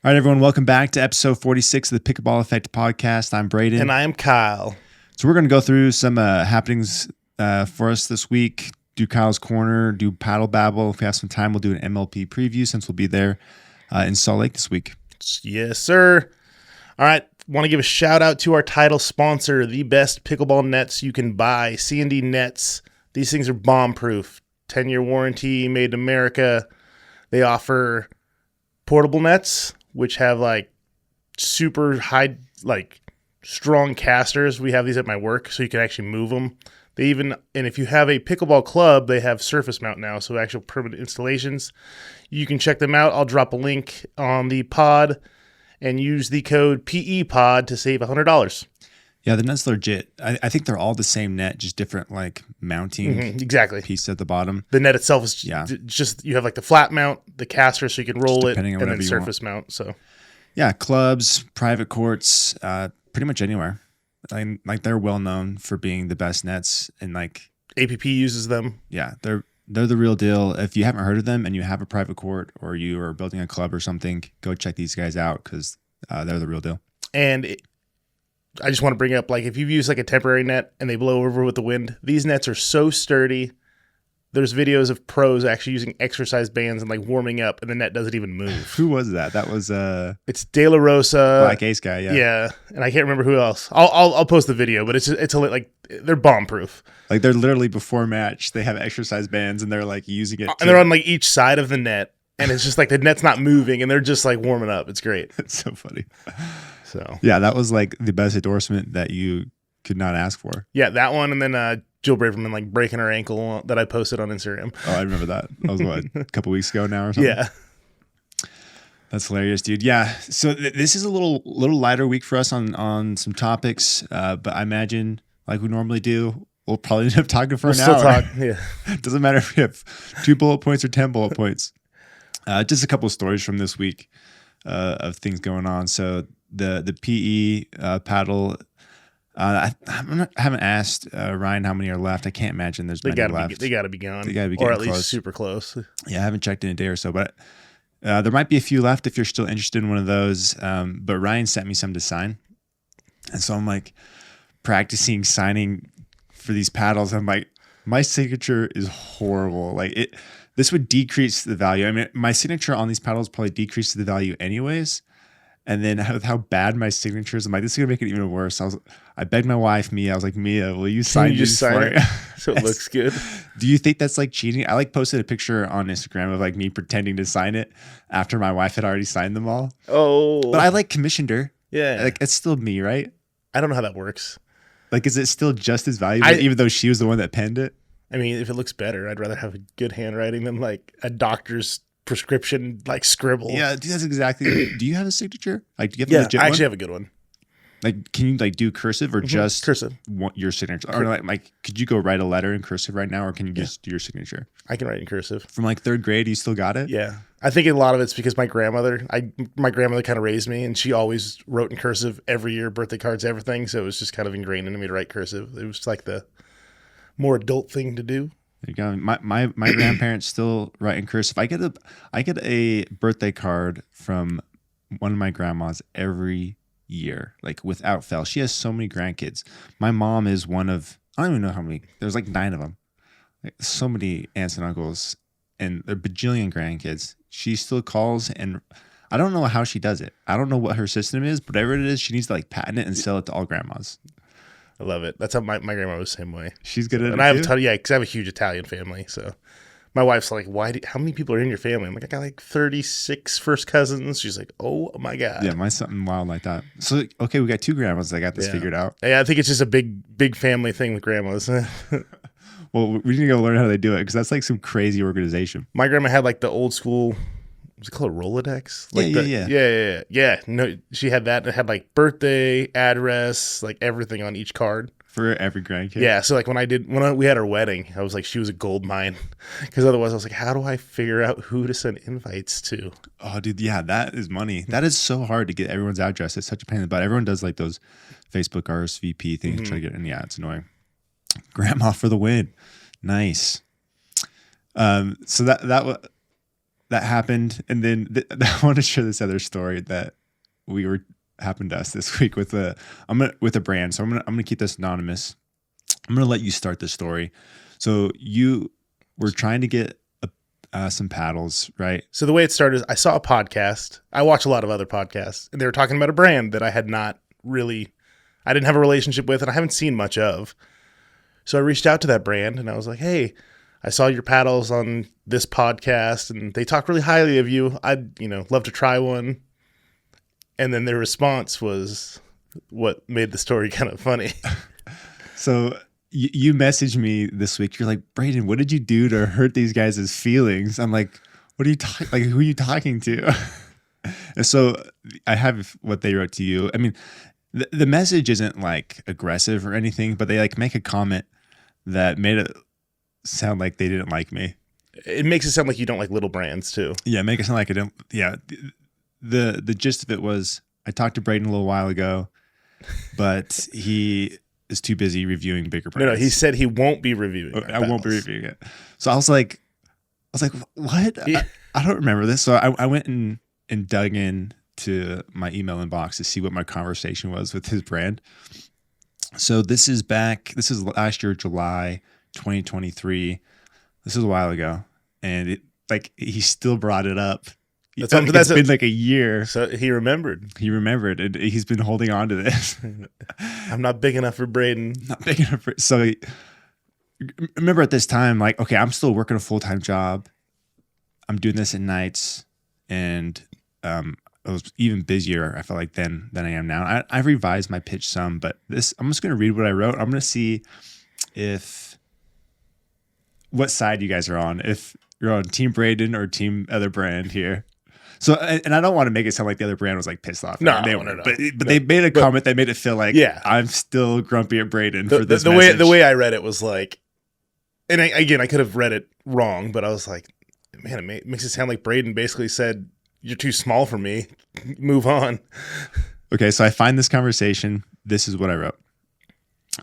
All right, everyone, welcome back to episode 46 of the Pickleball Effect podcast. I'm Braydon. And I am Kyle. So we're going to go through some happenings for us this week, do Kyle's Corner, do Paddle Babble. If we have some time, we'll do an MLP preview since we'll be there in Salt Lake this week. Yes, sir. All right, want to give a shout out to our title sponsor, the best pickleball nets you can buy, C&D Nets. These things are bomb-proof, 10-year warranty, made in America. They offer portable nets, which have like super high, like strong casters. We have these at my work, so you can actually move them. And if you have a pickleball club, they have surface mount now, so actual permanent installations. You can check them out. I'll drop a link on the pod and use the code PEPOD to save $100. Yeah, the net's legit. I think they're all the same net, just different like mounting exactly. piece at the bottom. The net itself is just you have like the flat mount, the caster, so you can roll it, and then surface mount. So yeah, clubs, private courts, pretty much anywhere. Like they're well known for being the best nets, and like APP uses them. Yeah, they're the real deal. If you haven't heard of them and you have a private court or you are building a club or something, go check these guys out because they're the real deal. And I just want to bring up, like, if you've used like a temporary net and they blow over with the wind, these nets are so sturdy. There's videos of pros actually using exercise bands and like warming up, and the net doesn't even move. Who was that? That was it's De La Rosa, Black Ace guy. Yeah, and I can't remember who else. I'll post the video, but it's like they're bomb proof. Like they're literally before match, they have exercise bands and they're like using it, and they're on like each side of the net, and it's just like the net's not moving, and they're just like warming up. It's great. It's so funny. So yeah, that was like the best endorsement that you could not ask for. Yeah, that one, and then Jill Braverman like breaking her ankle that I posted on Instagram. Oh, I remember that. That was what, a couple weeks ago now or something? Yeah. That's hilarious, dude. Yeah. So this is a little lighter week for us on some topics, but I imagine like we normally do, we'll probably end up talking for an hour. Still talk. Yeah. Doesn't matter if we have 2 bullet points or 10 bullet points. Just a couple of stories from this week of things going on. So the PE paddle. I haven't asked Ryan how many are left. I can't imagine there's many left. They got to be gone. They got to be or getting at least super close. Yeah, I haven't checked in a day or so, but there might be a few left if you're still interested in one of those. But Ryan sent me some to sign, and so I'm like practicing signing for these paddles. I'm like, my signature is horrible. Like this would decrease the value. I mean, my signature on these paddles probably decreases the value anyways. And then with how bad my signature is, I'm like, this is gonna make it even worse. I begged my wife, Mia. I was like, Mia, will you sign these for it? So it looks good. Do you think that's like cheating? I like posted a picture on Instagram of like me pretending to sign it after my wife had already signed them all. Oh, but I like commissioned her. Yeah, like it's still me, right? I don't know how that works. Like, is it still just as valuable, even though she was the one that penned it? I mean, if it looks better, I'd rather have a good handwriting than like a doctor's prescription like scribble. Yeah, dude, that's exactly. Do you have a signature? Like, do you have a legit I actually one? have a good one. Like, can you like do cursive or just cursive? Your signature, or like, could you go write a letter in cursive right now, or can you just do your signature? I can write in cursive. From like 3rd grade, you still got it? Yeah, I think a lot of it's because my grandmother kind of raised me, and she always wrote in cursive every year, birthday cards, everything. So it was just kind of ingrained in me to write cursive. It was like the more adult thing to do. There you go. My grandparents still write in cursive. I get a birthday card from one of my grandmas every year, like without fail. She has so many grandkids. My mom is one of, I don't even know how many. There's like 9 of them. Like, so many aunts and uncles, and a bajillion grandkids. She still calls, and I don't know how she does it. I don't know what her system is, but whatever it is, she needs to like patent it and sell it to all grandmas. I love it. That's how my grandma was the same way. She's good at it. And I have because I have a huge Italian family. So my wife's like, how many people are in your family? I'm like, I got like 36 first cousins. She's like, oh my God. Yeah, mine's something wild like that. So, okay, we got 2 grandmas that got this figured out. Yeah, I think it's just a big family thing with grandmas. Well, we need to go learn how they do it because that's like some crazy organization. My grandma had like the old school, what's it called, Rolodex? Like yeah. No, she had that. It had like birthday, address, like everything on each card. For every grandkid. Yeah, so like when we had our wedding, I was like, she was a gold mine, because otherwise I was like, how do I figure out who to send invites to? Oh, dude, yeah, that is money. That is so hard to get everyone's address. It's such a pain in the butt. Everyone does like those Facebook RSVP things to try to get in. Yeah, it's annoying. Grandma for the win. Nice. So that that happened. And then I want to share this other story that happened to us this week with a brand. So I'm gonna keep this anonymous. I'm gonna let you start the story. So you were trying to get some paddles, right? So the way it started is I saw a podcast. I watch a lot of other podcasts, and they were talking about a brand that I didn't have a relationship with, and I haven't seen much of. So I reached out to that brand, and I was like, hey, I saw your paddles on this podcast, and they talk really highly of you. I'd love to try one. And then their response was what made the story kind of funny. So you messaged me this week. You're like, Braydon, what did you do to hurt these guys' feelings? I'm like, what are you talking? Like, who are you talking to? And so I have what they wrote to you. I mean, the message isn't like aggressive or anything, but they like make a comment that made it sound like they didn't like me. It makes it sound like you don't like little brands too. Yeah, make it sound like I don't. Yeah. The gist of it was I talked to Braydon a little while ago, but he is too busy reviewing bigger brands. No, he said he won't be reviewing. I won't be reviewing it. So I was like, what? I don't remember this. So I went and dug in to my email inbox to see what my conversation was with his brand. So this is last year, July 2023. This is a while ago. And he still brought it up. It's been like a year. So he remembered. And he's been holding on to this. I'm not big enough for Braydon. Not big enough for. So remember at this time, like, okay, I'm still working a full-time job. I'm doing this at nights, and I was even busier, I felt like, than I am now. I've revised my pitch some, but I'm just going to read what I wrote. I'm going to see what side you guys are on. If you're on Team Braydon or Team other brand here. So, and I don't want to make it sound like the other brand was like pissed off. No. But they made a comment that made it feel like, I'm still grumpy at Braydon for this message. The way I read it was like, and I could have read it wrong, but I was like, man, it makes it sound like Braydon basically said, you're too small for me. Move on. Okay, so I find this conversation. This is what I wrote.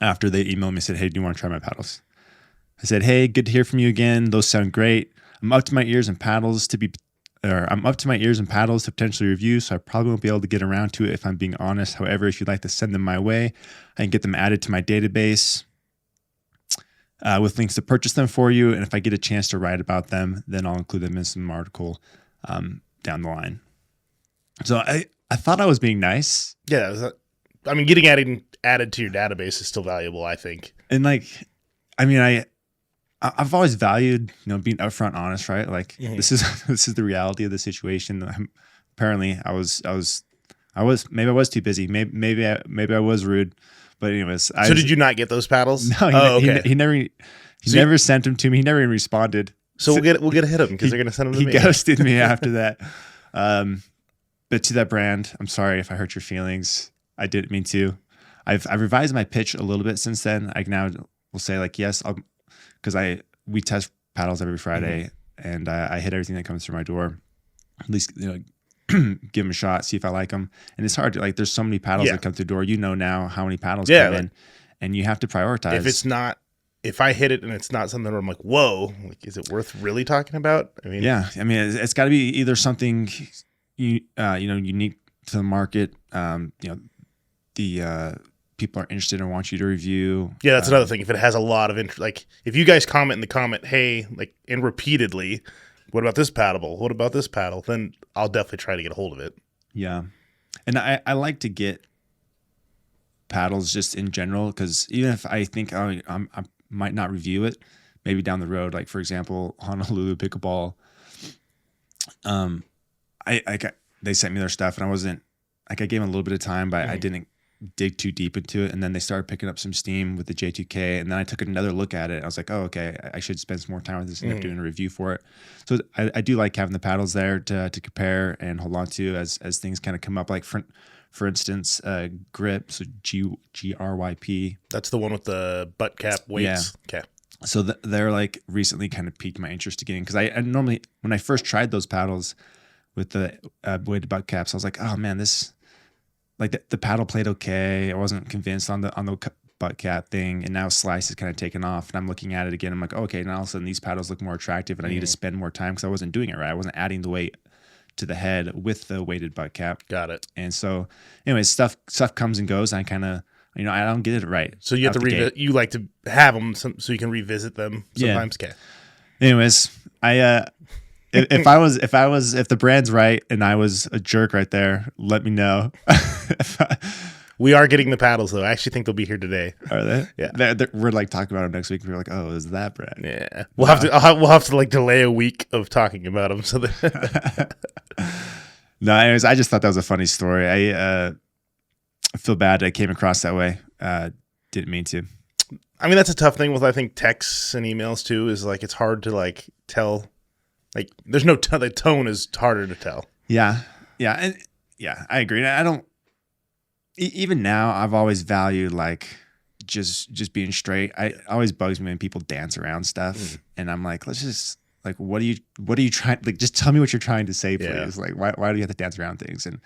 After they emailed me and said, hey, do you want to try my paddles? I said, hey, good to hear from you again. Those sound great. I'm up to my ears in paddles to potentially review, so I probably won't be able to get around to it if I'm being honest. However, if you'd like to send them my way, I can get them added to my database with links to purchase them for you. And if I get a chance to write about them, then I'll include them in some article down the line. So I thought I was being nice. Yeah, getting added to your database is still valuable, I think. And I've always valued, being upfront, honest, right? Like this is the reality of the situation. Apparently, I was maybe I was too busy. Maybe I was rude. But anyways, so did you not get those paddles? No, okay. He never sent them to me. He never even responded. So we'll get to hit him because they're gonna send them to me. He ghosted me after that. But to that brand, I'm sorry if I hurt your feelings. I didn't mean to. I've revised my pitch a little bit since then. I now will say like, yes, because we test paddles every Friday, and I hit everything that comes through my door. At least give them a shot, see if I like them. And it's hard to there's so many paddles that come through the door. Now how many paddles come in, and you have to prioritize. If I hit it and it's not something where I'm like, whoa, is it worth really talking about? It's got to be either something unique to the market. The people are interested and want you to review. Yeah, that's another thing. If it has a lot of interest, like if you guys comment in the comment, hey, and repeatedly, what about this paddle? What about this paddle? Then I'll definitely try to get a hold of it. Yeah. And I like to get paddles just in general, because even if I think I might not review it, maybe down the road, like for example, Honolulu Pickleball, they sent me their stuff and I wasn't, I gave them a little bit of time, but I didn't dig too deep into it. And then they started picking up some steam with the J2K. And then I took another look at it. I was like, oh, okay, I should spend some more time with this and end up doing a review for it. So I do like having the paddles there to compare and hold on to as things kind of come up. Like for instance, grip, so GRYP. That's the one with the butt cap weights. Yeah. Okay. So they're like recently kind of piqued my interest again. Because I normally, when I first tried those paddles with the weighted butt caps, I was like, oh man, this, like the paddle played okay. I wasn't convinced on the butt cap thing, and now Slice is kind of taken off, and I'm looking at it again. I'm like, okay, now all of a sudden these paddles look more attractive, and I need to spend more time because I wasn't doing it right. I wasn't adding the weight to the head with the weighted butt cap. Got it. And so, anyways, stuff comes and goes, and I kind of, I don't get it right. So you have to you like to have them so you can revisit them sometimes. Yeah. Anyways, if the brand's right and I was a jerk right there, let me know. We are getting the paddles though. I actually think they'll be here today. Are they? Yeah. We're like talking about them next week. We're like, oh, is that brand? Yeah. We'll have to like delay a week of talking about them. So that No, anyways, I just thought that was a funny story. I feel bad I came across that way. Didn't mean to. I mean, that's a tough thing with, I think, texts and emails too, is like, it's hard to like tell, like there's no, the tone is harder to tell. Yeah. Yeah. And yeah, I agree. I don't, even now I've always valued like just being straight. It always bugs me when people dance around stuff. And I'm like, let's just like, what are you trying? Like, just tell me what you're trying to say, please. Yeah. Like, why do you have to dance around things? And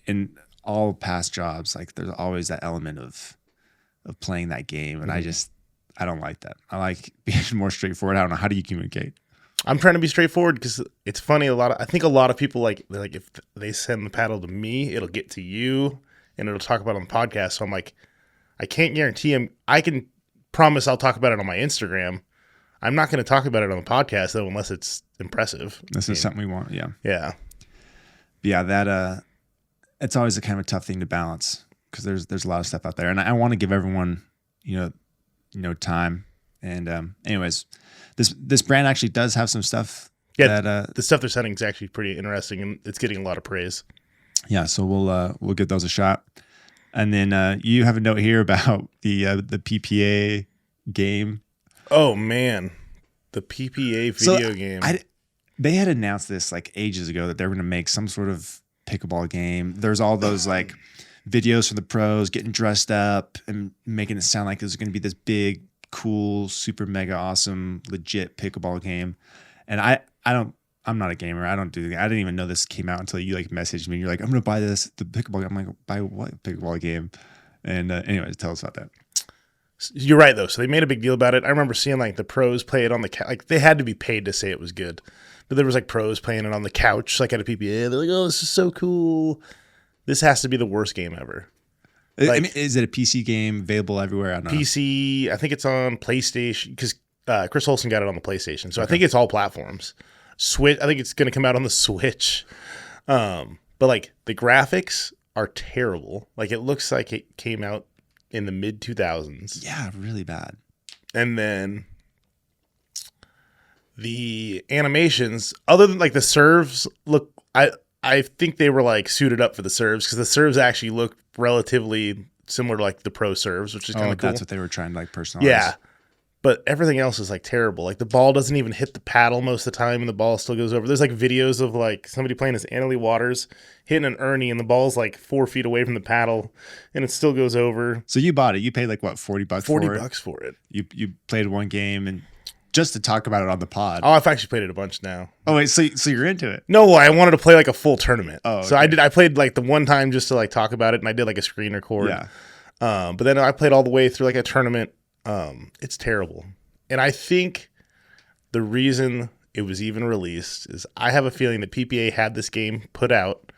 in all past jobs, like there's always that element of playing that game. And I don't like that. I like being more straightforward. I don't know. How do you communicate? I'm trying to be straightforward because it's funny. I think a lot of people like if they send the paddle to me, it'll get to you and it'll talk about it on the podcast. So I'm like, I can't guarantee him. I can promise I'll talk about it on my Instagram. I'm not going to talk about it on the podcast though, unless it's impressive. This is something we want. Yeah. Yeah. But yeah. That, it's always a kind of a tough thing to balance because there's a lot of stuff out there, and I want to give everyone, time. And anyways, this brand actually does have some stuff. Yeah, the stuff they're sending is actually pretty interesting, and it's getting a lot of praise. Yeah, so we'll give those a shot. And then you have a note here about the PPA game. Oh man, the PPA video game. They had announced this like ages ago that they were going to make some sort of pickleball game. There's all those like videos from the pros getting dressed up and making it sound like there's going to be this big, cool, super mega awesome, legit pickleball game. And I'm not a gamer. I don't do that. I didn't even know this came out until you like messaged me. You're like, I'm going to buy the pickleball game. I'm like, buy what pickleball game? And anyways, tell us about that. You're right though. So they made a big deal about it. I remember seeing like the pros play it on the like they had to be paid to say it was good. But there was like pros playing it on the couch, like at a PPA. They're like, "Oh, this is so cool. This has to be the worst game ever." Like, I mean, is it a PC game available everywhere? I don't know. PC, I think it's on PlayStation because Chris Olsen got it on the PlayStation. So okay. I think it's all platforms. Switch, I think it's going to come out on the Switch. But like the graphics are terrible. Like it looks like it came out in the mid 2000s. Yeah, really bad. And then the animations, other than like the serves, look, I think they were like suited up for the serves because the serves actually look relatively similar to like the pro serves, which is kind of cool. That's what they were trying to like personalize. Yeah. But everything else is like terrible. Like the ball doesn't even hit the paddle most of the time and the ball still goes over. There's like videos of like somebody playing as Annalie Waters hitting an Ernie and the ball's like 4 feet away from the paddle and it still goes over. So you bought it. You paid like what, $40 for it? $40 for it. You played one game and just to talk about it on the pod. Oh, I've actually played it a bunch now. Oh wait, so you're into it? No, I wanted to play like a full tournament. Oh, okay. So I played like the one time just to like talk about it and I did like a screen record. Yeah. But then I played all the way through like a tournament. It's terrible. And I think the reason it was even released is I have a feeling that PPA had this game put out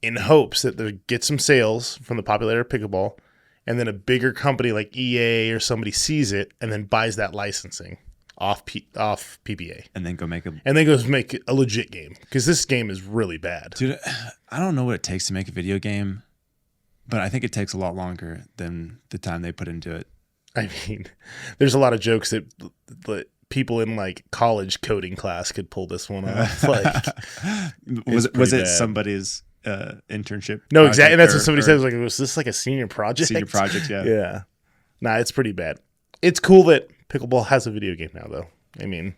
in hopes that they'd get some sales from the popularity of pickleball, and then a bigger company like EA or somebody sees it and then buys that licensing off PPA. And then goes make a legit game because this game is really bad. Dude, I don't know what it takes to make a video game, but I think it takes a lot longer than the time they put into it. I mean, there's a lot of jokes that people in like college coding class could pull this one off. Like, was it somebody's internship? No, exactly. And that's what somebody said. Was like, was this like a senior project? Senior project, yeah. Yeah. Nah, it's pretty bad. It's cool that pickleball has a video game now, though. I mean,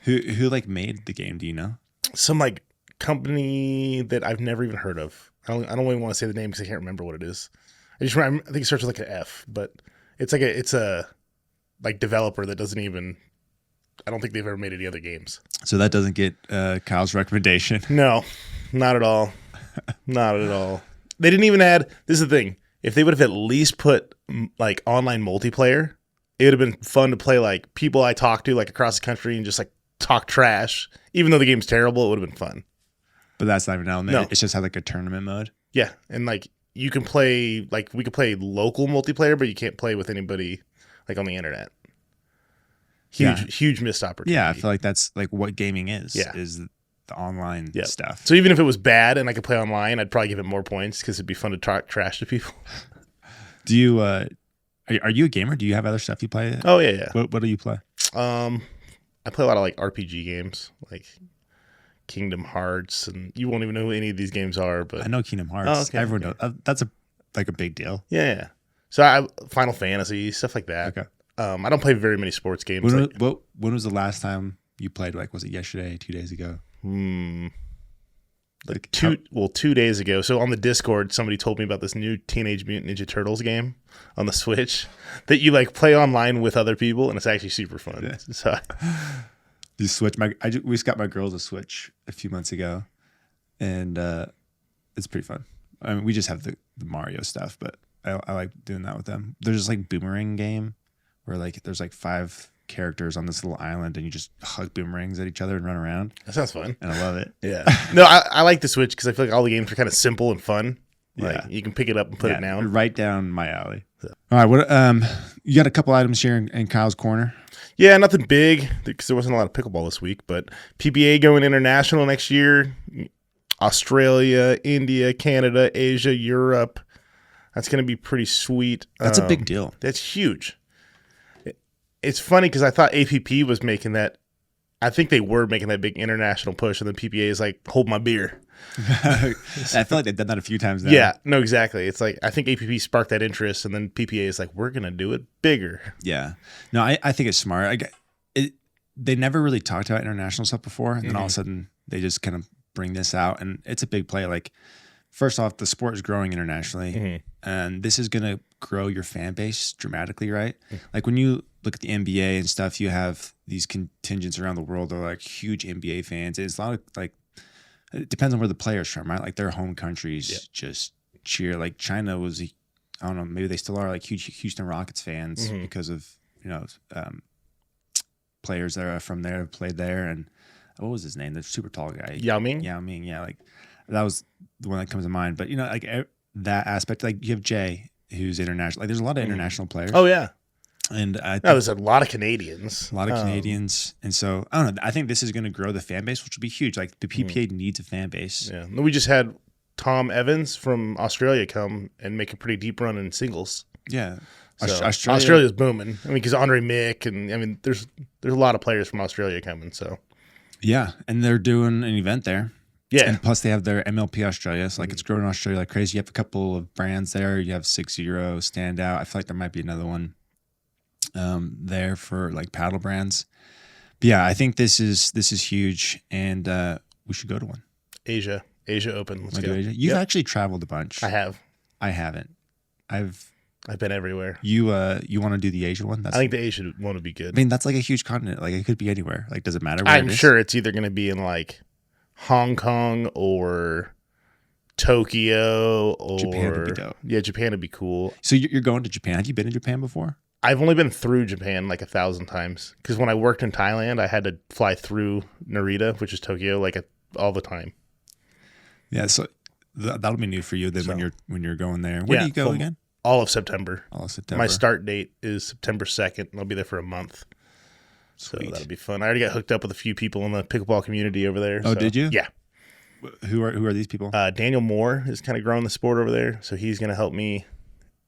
who like made the game? Do you know? Some like company that I've never even heard of. I don't even want to say the name because I can't remember what it is. I think it starts with like an F, but. It's a like developer that doesn't even. I don't think they've ever made any other games. So that doesn't get Kyle's recommendation. No, not at all. Not at all. They didn't even add. This is the thing. if they would have at least put like online multiplayer, it would have been fun to play like people I talk to like across the country and just like talk trash. Even though the game's terrible, it would have been fun. But that's not even element. No. It's just had like a tournament mode. Yeah, and like you can play like we could play local multiplayer, but you can't play with anybody like on the internet. Huge missed opportunity. Yeah, I feel like that's like what gaming is. Yeah. Is the online stuff. So even if it was bad and I could play online, I'd probably give it more points because it'd be fun to talk trash to people. Do you are you a gamer? Do you have other stuff you play? Oh yeah. What do you play? I play a lot of like RPG games, like Kingdom Hearts, and you won't even know who any of these games are. But I know Kingdom Hearts. Oh, okay. Everyone knows. That's a big deal. Yeah. So Final Fantasy, stuff like that. Okay. I don't play very many sports games. When was the last time you played? Like, was it yesterday, 2 days ago? Like 2 days ago. So on the Discord, somebody told me about this new Teenage Mutant Ninja Turtles game on the Switch that you like play online with other people, and it's actually super fun. Yeah. So You switch. We just got my girls a Switch a few months ago, and it's pretty fun. I mean, we just have the Mario stuff, but I like doing that with them. There's this like boomerang game where like there's like 5 characters on this little island, and you just hug boomerangs at each other and run around. that sounds fun. And I love it. Yeah. No, I like the Switch because I feel like all the games are kind of simple and fun. Like Yeah. you can pick it up and put it down. Right down my alley. All right, what you got a couple items here in Kyle's corner. Yeah, nothing big because there wasn't a lot of pickleball this week, but PPA going international next year. Australia, India, Canada, Asia, Europe. That's going to be pretty sweet. That's a big deal. That's huge. It's funny because I thought APP was making that. I think they were making that big international push, and then PPA is like, hold my beer. I feel like they've done that a few times now. Yeah, no, exactly. It's like I think APP sparked that interest, and then PPA is like, we're going to do it bigger. Yeah. No, I think it's smart. They never really talked about international stuff before, and then all of a sudden they just kind of bring this out, and it's a big play. Like, first off, the sport is growing internationally, and this is going to grow your fan base dramatically, right? Like when you look at the NBA and stuff, you have these contingents around the world that are like huge NBA fans. It's a lot of like, it depends on where the player's from, right? Like their home countries just cheer. Like China was, I don't know, maybe they still are like huge Houston Rockets fans because of, players that are from there, played there. And what was his name? The super tall guy. Yao Ming? Yao Ming, yeah. Like that was the one that comes to mind. But, like that aspect, like you have Jay, who's international. Like there's a lot of international players. Oh, yeah. And there's a lot of Canadians. A lot of Canadians. And so, I don't know. I think this is going to grow the fan base, which will be huge. Like the PPA needs a fan base. Yeah. We just had Tom Evans from Australia come and make a pretty deep run in singles. Yeah. So Australia's booming. I mean, because Andre Mick and there's a lot of players from Australia coming. So yeah, and they're doing an event there. Yeah, and plus they have their MLP Australia. So like it's growing in Australia like crazy. You have a couple of brands there. You have 6-0 Standout. I feel like there might be another one there for like paddle brands. But yeah, I think this is huge, and we should go to one. Asia Open. Let's go. Asia? You've actually traveled a bunch. I have. I haven't. I've been everywhere. You want to do the Asian one? I think the Asian one would be good. I mean, that's like a huge continent. Like it could be anywhere. Like, does it matter where I'm sure it's either going to be in like Hong Kong or Tokyo or Japan would be dope. Yeah, Japan would be cool. So you're going to Japan. Have you been to Japan before? I've only been through Japan like 1,000 times because when I worked in Thailand, I had to fly through Narita, which is Tokyo, like all the time. Yeah, so that'll be new for you then when you're going there. Where do you go again? All of September. All of September. My start date is September 2nd, and I'll be there for a month. Sweet. So that'll be fun. I already got hooked up with a few people in the pickleball community over there. Oh, did you? Yeah. Who are these people? Daniel Moore is kind of growing the sport over there, so he's going to help me.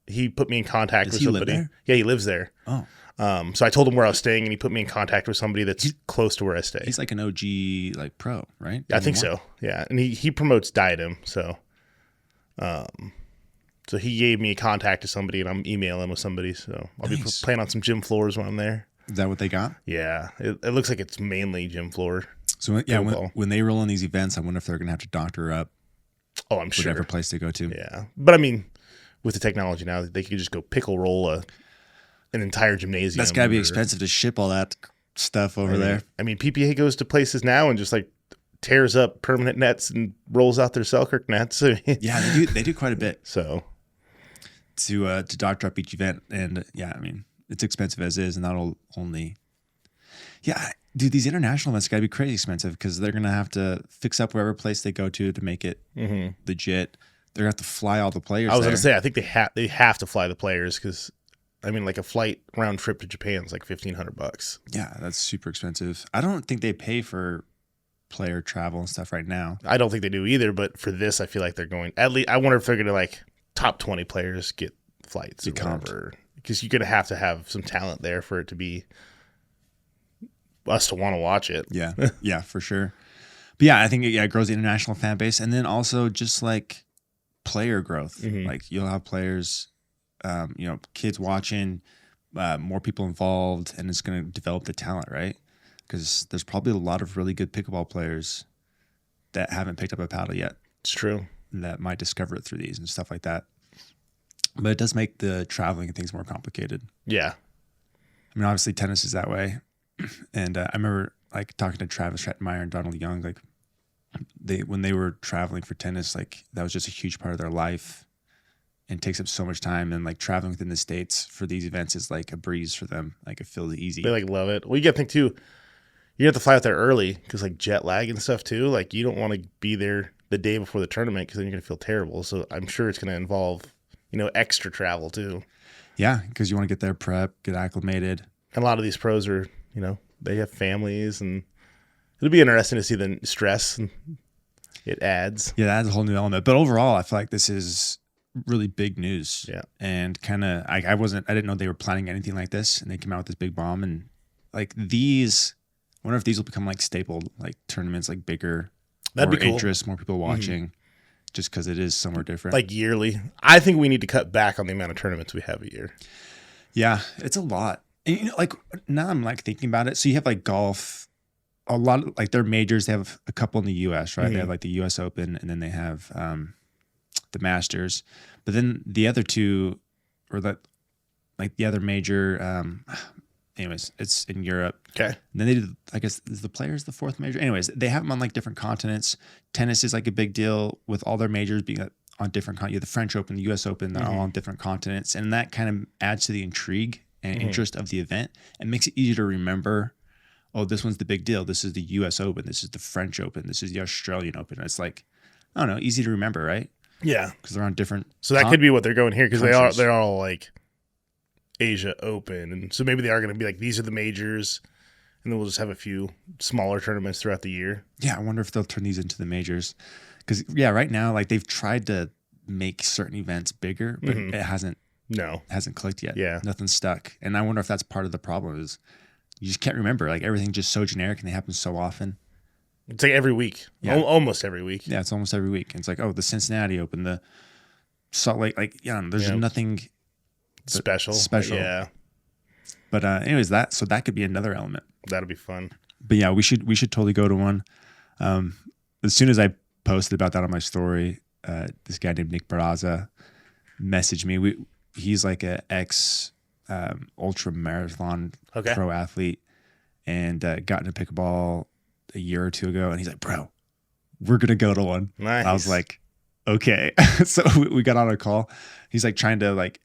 He put me in contact with somebody. Live there? Yeah, he lives there. Oh. So I told him where I was staying, and he put me in contact with somebody that's close to where I stay. He's like an OG like pro, right? I think so. Yeah, and he promotes Diadem, so so he gave me a contact to somebody, and I'm emailing with somebody. So I'll be playing on some gym floors when I'm there. Is that what they got? Yeah, it looks like it's mainly gym floor. So yeah, when they roll in these events, I wonder if they're going to have to doctor up. Oh, I'm sure. Whatever place they go to. Yeah, but I mean, with the technology now, they could just go pickle roll an entire gymnasium. That's got to be expensive to ship all that stuff over there. I mean, PPA goes to places now and just like tears up permanent nets and rolls out their Selkirk nets. Yeah, they do quite a bit. So to doctor up each event. And yeah, I mean, it's expensive as is, and that'll only, yeah, dude, these international events got to be crazy expensive because they're going to have to fix up wherever place they go to make it legit. They're going to have to fly all the players. I was going to say, I think they have to fly the players because, I mean, like a flight round trip to Japan is like $1,500. Yeah, that's super expensive. I don't think they pay for player travel and stuff right now. I don't think they do either, but for this, I feel like they're going, at least, I wonder if they're going to like top 20 players get flights or whatever. Because you're going to have some talent there for it to be us to want to watch it. Yeah, yeah, for sure. But yeah, I think it grows the international fan base, and then also just like player growth. Like you'll have players, kids watching, more people involved, and it's going to develop the talent, right? Because there's probably a lot of really good pickleball players that haven't picked up a paddle yet. It's true. That might discover it through these and stuff like that. But it does make the traveling and things more complicated. Yeah. I mean, obviously tennis is that way. And I remember like talking to Travis Schrettenmeyer and Donald Young, like when they were traveling for tennis, like that was just a huge part of their life and takes up so much time. And like traveling within the States for these events is like a breeze for them. Like it feels easy. They like love it. Well, you got to think too, you have to fly out there early because like jet lag and stuff too. Like you don't want to be there the day before the tournament because then you're going to feel terrible. So I'm sure it's going to involve, extra travel too. Yeah, because you want to get there, prep, get acclimated. And a lot of these pros are, they have families, and it'll be interesting to see the stress it adds. Yeah, that adds a whole new element. But overall, I feel like this is really big news. Yeah. And kind of, I didn't know they were planning anything like this, and they came out with this big bomb. And like these, I wonder if these will become like staple like tournaments, like bigger, that'd more be cool. Interest, more people watching, just because it is somewhere different. Like yearly. I think we need to cut back on the amount of tournaments we have a year. Yeah, it's a lot. And like now I'm like thinking about it. So you have like golf, a lot of like their majors. They have a couple in the U.S., right? They have like the U.S. Open, and then they have the Masters. But then the other two, or the other major. Anyways, it's in Europe. Okay. And then they did, I guess, is the Players the fourth major? Anyways, they have them on like different continents. Tennis is like a big deal with all their majors being on different continents. You have the French Open, the U.S. Open, they're all on different continents. And that kind of adds to the intrigue and interest of the event and makes it easier to remember, oh, this one's the big deal. This is the U.S. Open. This is the French Open. This is the Australian Open. And it's like, I don't know, easy to remember, right? Yeah. Because they're on different. So that could be what they're going here because they're all like Asia Open. And so maybe they are going to be like, these are the majors. And then we'll just have a few smaller tournaments throughout the year. Yeah. I wonder if they'll turn these into the majors. Because, yeah, right now, like they've tried to make certain events bigger, but it hasn't clicked yet. Yeah. Nothing's stuck. And I wonder if that's part of the problem is you just can't remember. Like everything's just so generic and they happen so often. It's like every week. Yeah. Almost every week. Yeah, it's almost every week. And it's like, oh, the Cincinnati Open, the Salt Lake, like, there's nothing special. Yeah. But anyways, that could be another element. That'll be fun. But yeah, we should totally go to one. As soon as I posted about that on my story, this guy named Nick Barraza messaged me. He's like an ex ultra marathon pro athlete and got into pickleball a year or two ago. And he's like, bro, we're going to go to one. Nice. I was like, okay. So we got on a call. He's like trying to like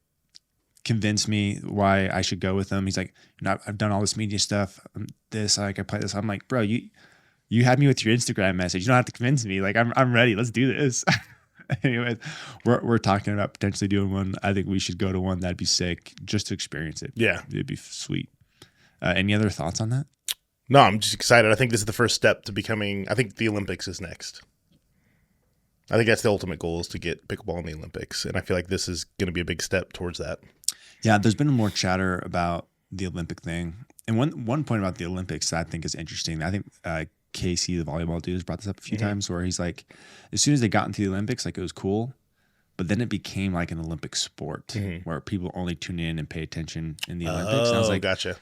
convince me why I should go with him. He's like, I've done all this media stuff. I play this. I'm like, bro, you had me with your Instagram message. You don't have to convince me. Like I'm ready. Let's do this. Anyways, we're talking about potentially doing one. I think we should go to one. That'd be sick just to experience it. Yeah. It'd be sweet. Any other thoughts on that? No, I'm just excited. I think this is the first step to becoming, I think the Olympics is next. I think that's the ultimate goal is to get pickleball in the Olympics. And I feel like this is going to be a big step towards that. Yeah, there's been more chatter about the Olympic thing. And one point about the Olympics that I think is interesting, I think Casey, the volleyball dude, has brought this up a few times where he's like, as soon as they got into the Olympics, like it was cool, but then it became like an Olympic sport where people only tune in and pay attention in the Olympics. And I was like, gotcha.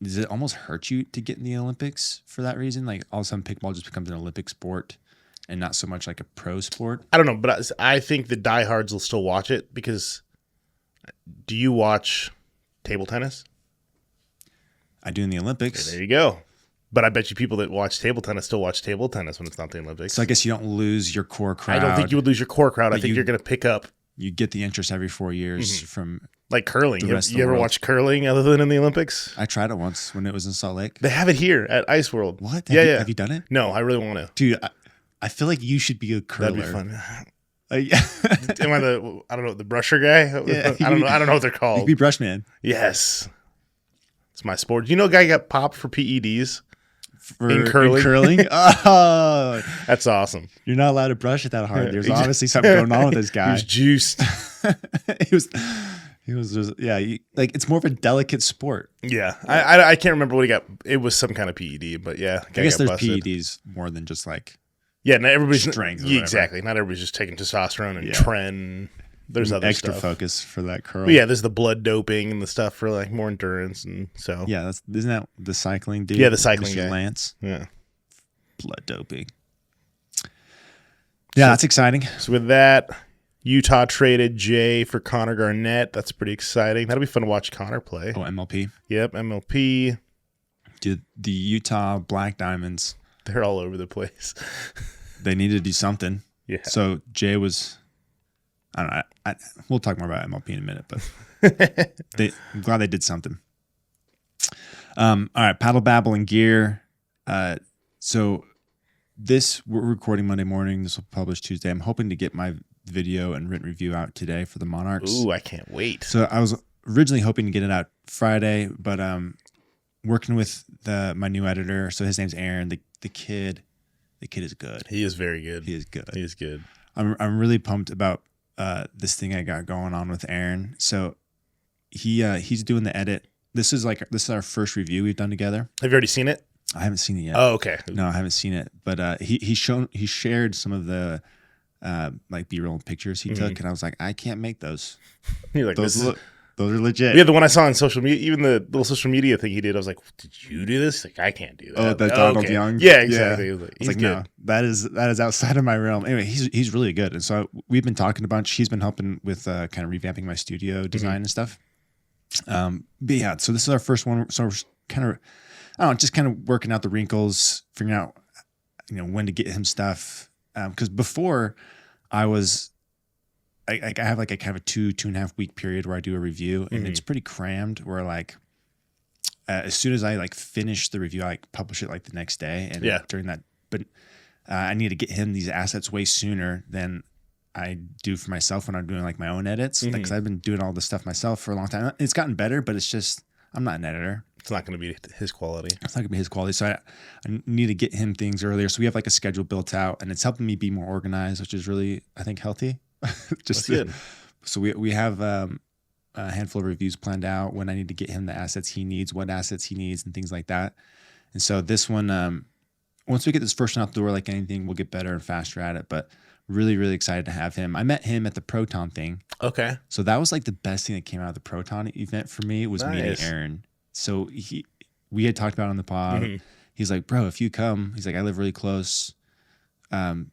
Does it almost hurt you to get in the Olympics for that reason? Like all of a sudden pickleball just becomes an Olympic sport and not so much like a pro sport? I don't know, but I think the diehards will still watch it because do you watch table tennis? I do in the Olympics. Okay, there you go. But I bet you people that watch table tennis still watch table tennis when it's not the Olympics. So I guess you don't lose your core crowd. I don't think you would lose your core crowd. I think you're going to pick up you get the interest every 4 years from like curling. the rest of the You ever world. watch curling other than in the Olympics? I tried it once when it was in Salt Lake. They have it here at Ice World. What? Yeah. Have you done it? No, I really want to. Dude, I feel like you should be a curler. That'd be fun. Yeah. Am I the brusher guy? Yeah, I don't know what they're You called. could be brush man. Yes. It's my sport. Do you know a guy got popped for PEDs? In curling? Oh, That's awesome. you're not allowed to brush it that hard. There's He's- obviously something going on with this He guy. was juiced. he was just, yeah, like it's more of a delicate sport. Yeah. I can't remember what he got. It was some kind of PED, but yeah. I guy guess got there's busted. PEDs more than just like, Yeah, not everybody's strength or Yeah, whatever. exactly. Not everybody's just taking testosterone and Yeah. tren. There's other extra stuff. focus for that curl. But yeah, there's the blood doping and the stuff for like more endurance and so. Yeah, isn't that the cycling dude? Yeah, the cycling Mr. guy. Lance. Yeah. Blood doping. Yeah, that's exciting. So with that, Utah traded Jay for Connor Garnett. That's pretty exciting. That'll be fun to watch Connor play. Oh, MLP. Yep, MLP. Dude, the Utah Black Diamonds, They're all over the place. they need to do something. Yeah. So Jay was, I don't know. We'll talk more about MLP in a minute, but I'm glad they did something. All right, paddle, babble, and gear. So we're recording Monday morning. This will publish Tuesday. I'm hoping to get my video and written review out today for the Monarchs. Ooh, I can't wait. So I was originally hoping to get it out Friday, but working with my new editor. So his name's Aaron. The kid is good. He is very good. He is good. He is good. I'm really pumped about this thing I got going on with Aaron. So he's doing the edit. This is our first review we've done together. Have you already seen it? I haven't seen it yet. Oh, okay. No, I haven't seen it. But he shared some of the like B-roll pictures he took, and I was like, I can't make those. You're like, Those are legit. yeah, the one I saw on social media, even the little social media thing he did, I was like, did you do this? Like, I can't do that. Oh, the Donald Young? Yeah, exactly. He was like, I he's was like, good. no, that is outside of my realm. Anyway, he's really good, and so we've been talking a bunch. He's been helping with kind of revamping my studio design and stuff. But yeah, so this is our first one. So we're kind of, I don't know, just kind of working out the wrinkles, figuring out, when to get him stuff. Because before I have like a kind of a 2.5 week period where I do a review, and it's pretty crammed. Where like as soon as I like finish the review, I like publish it like the next day, and during that, but I need to get him these assets way sooner than I do for myself when I'm doing like my own edits. Because I've been doing all this stuff myself for a long time. It's gotten better, but it's just I'm not an editor. It's not going to be his quality. It's not gonna be his quality. So I need to get him things earlier. So we have like a schedule built out, and it's helping me be more organized, which is really, I think, healthy. That's good. So we have a handful of reviews planned out when I need to get him the assets he needs, what assets he needs, and things like that. And so this one, once we get this first one out the door, like anything, we'll get better and faster at it. But really, really excited to have him. I met him at the Proton thing. Okay. So that was like the best thing that came out of the Proton event for me was meeting Nice. Aaron. So we had talked about it on the pod. He's like, bro, if you come, he's like, I live really close. Can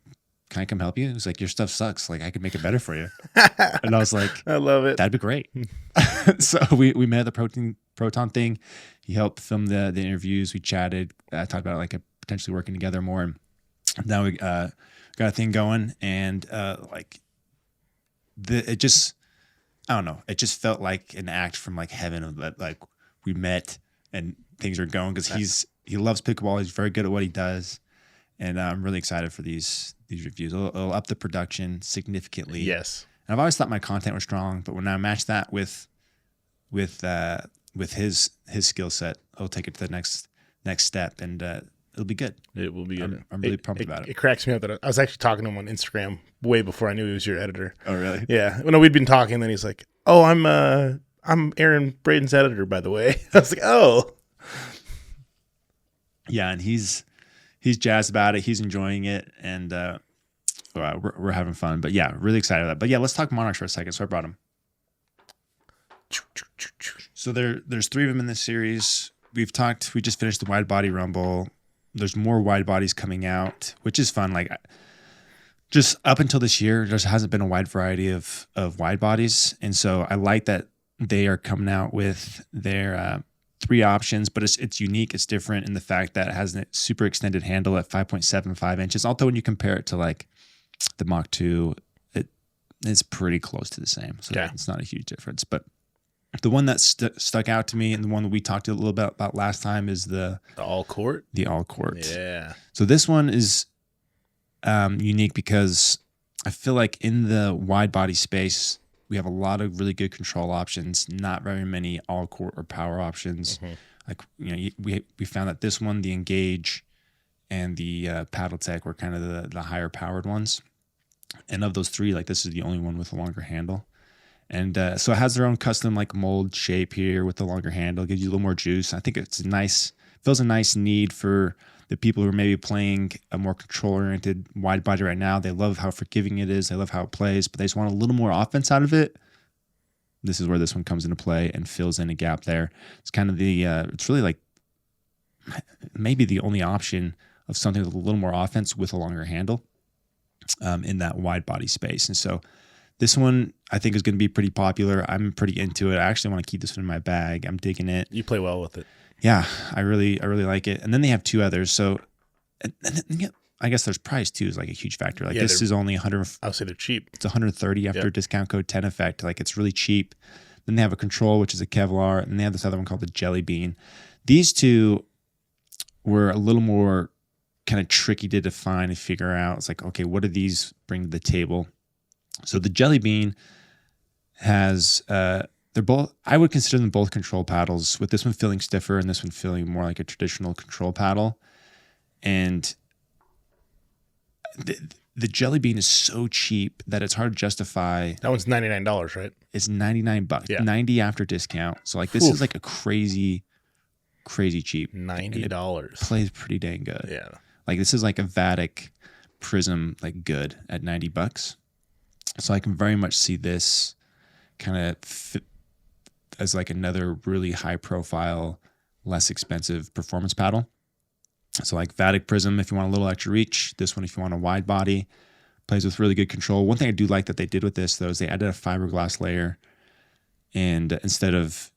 I come help you? He was like, your stuff sucks. Like I could make it better for you. And I was like, I love it. that'd be great. So we met at the Proton thing. He helped film the interviews. We chatted, talked about like potentially working together more. And now we got a thing going, and it just, I don't know. It just felt like an act from like heaven of that. Like we met and things are going because he loves pickleball. He's very good at what he does. And I'm really excited for these reviews. It'll up the production significantly. Yes. And I've always thought my content was strong, but when I match that with his skill set, it'll take it to the next step, and it'll be good. It will be good. I'm really pumped about it. It cracks me up that I was actually talking to him on Instagram way before I knew he was your editor. Oh, really? Yeah. Well, no, we'd been talking, then he's like, "Oh, I'm Aaron Braydon's editor, by the way." I was like, "Oh." Yeah, and he's jazzed about it. He's enjoying it, and we're having fun. But yeah, really excited about that. But yeah, let's talk Monarchs for a second. So I brought him. So there's 3 of them in this series. We just finished the wide body rumble. There's more wide bodies coming out, which is fun. Like just up until this year, there hasn't been a wide variety of wide bodies. And so I like that they are coming out with their 3 options, but it's unique. It's different in the fact that it has a super extended handle at 5.75 inches. Although when you compare it to like the Mach 2, It's pretty close to the same. So Okay. it's not a huge difference. But the one that stuck out to me and the one that we talked a little bit about last time is the all court. The all court. Yeah. So this one is unique because I feel like in the wide body space, we have a lot of really good control options, not very many all court or power options. Mm-hmm. Like, we found that this one, the Engage and the Paddle Tech were kind of the higher powered ones. And of those three, like this is the only one with a longer handle. And so it has their own custom like mold shape here with the longer handle. It gives you a little more juice. I think it's nice, fills a nice need for the people who are maybe playing a more control-oriented wide body right now. They love how forgiving it is. They love how it plays, but they just want a little more offense out of it. This is where this one comes into play and fills in a gap there. It's kind of it's really like maybe the only option of something with a little more offense with a longer handle in that wide body space. And so this one I think is going to be pretty popular. I'm pretty into it. I actually want to keep this one in my bag. I'm digging it. You play well with it. Yeah, I really like it. And then they have two others. So I guess there's price too is like a huge factor. Like this is only 100. I'll say they're cheap. It's 130 after discount code 10 effect. Like it's really cheap. Then they have a Control, which is a Kevlar, and they have this other one called the Jelly Bean. These two were a little more kind of tricky to define and figure out. It's like, okay, what do these bring to the table? So the Jelly Bean has they're both, I would consider them both control paddles, with this one feeling stiffer and this one feeling more like a traditional control paddle. And the Jelly Bean is so cheap that it's hard to justify. That one's $99, right? It's $99, Yeah. 90 after discount. So like this is like a crazy cheap. $90. Plays pretty dang good. Yeah. Like this is like a Vatic Prism, like good at $90. So I can very much see this kind of fit as like another really high profile, less expensive performance paddle. So like Vatic Prism, if you want a little extra reach, this one, if you want a wide body, plays with really good control. One thing I do like that they did with this though, is they added a fiberglass layer, and instead of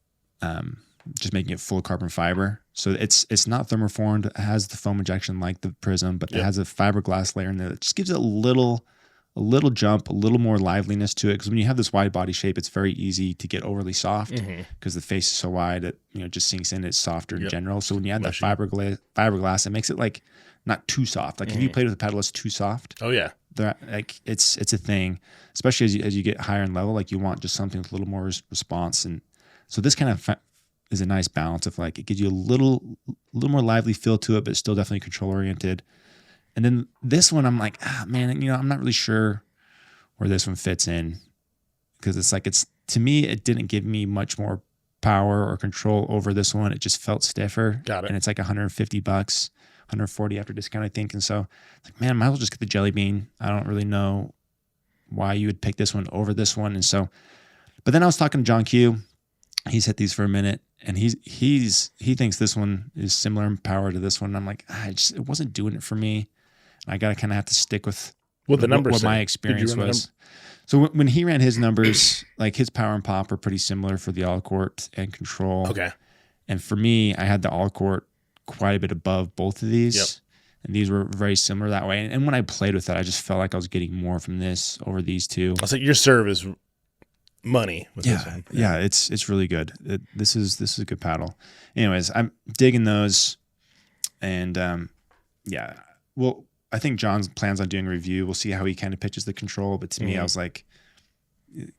just making it full carbon fiber. So it's not thermoformed. It has the foam injection like the Prism, but it has a fiberglass layer in there that just gives it a little jump, a little more liveliness to it. Because when you have this wide body shape, it's very easy to get overly soft because the face is so wide that just sinks in. It's softer in general. So when you add that fiberglass, it makes it like not too soft. Like if you played with a paddle that's too soft, oh yeah, like it's a thing. Especially as you get higher in level, like you want just something with a little more response. And so this kind of is a nice balance of like it gives you a little more lively feel to it, but it's still definitely control oriented. And then this one, I'm like, man, I'm not really sure where this one fits in, because it's like, to me, it didn't give me much more power or control over this one. It just felt stiffer. Got it. And it's like $150, 140 after discount, I think. And so it's like, man, I might as well just get the Jelly Bean. I don't really know why you would pick this one over this one. And so, but then I was talking to John Q. He's hit these for a minute, and he thinks this one is similar in power to this one. And I'm like, it wasn't doing it for me. I got to kind of have to stick with what the numbers what my experience was. So when he ran his numbers, like his power and pop are pretty similar for the all court and control. Okay. And for me, I had the all court quite a bit above both of these. Yep. And these were very similar that way. And when I played with it, I just felt like I was getting more from this over these two. I'll say your serve is money with this one. Yeah, it's really good. This is a good paddle. Anyways, I'm digging those. And well, I think John plans on doing a review. We'll see how he kind of pitches the control. But to me, I was like,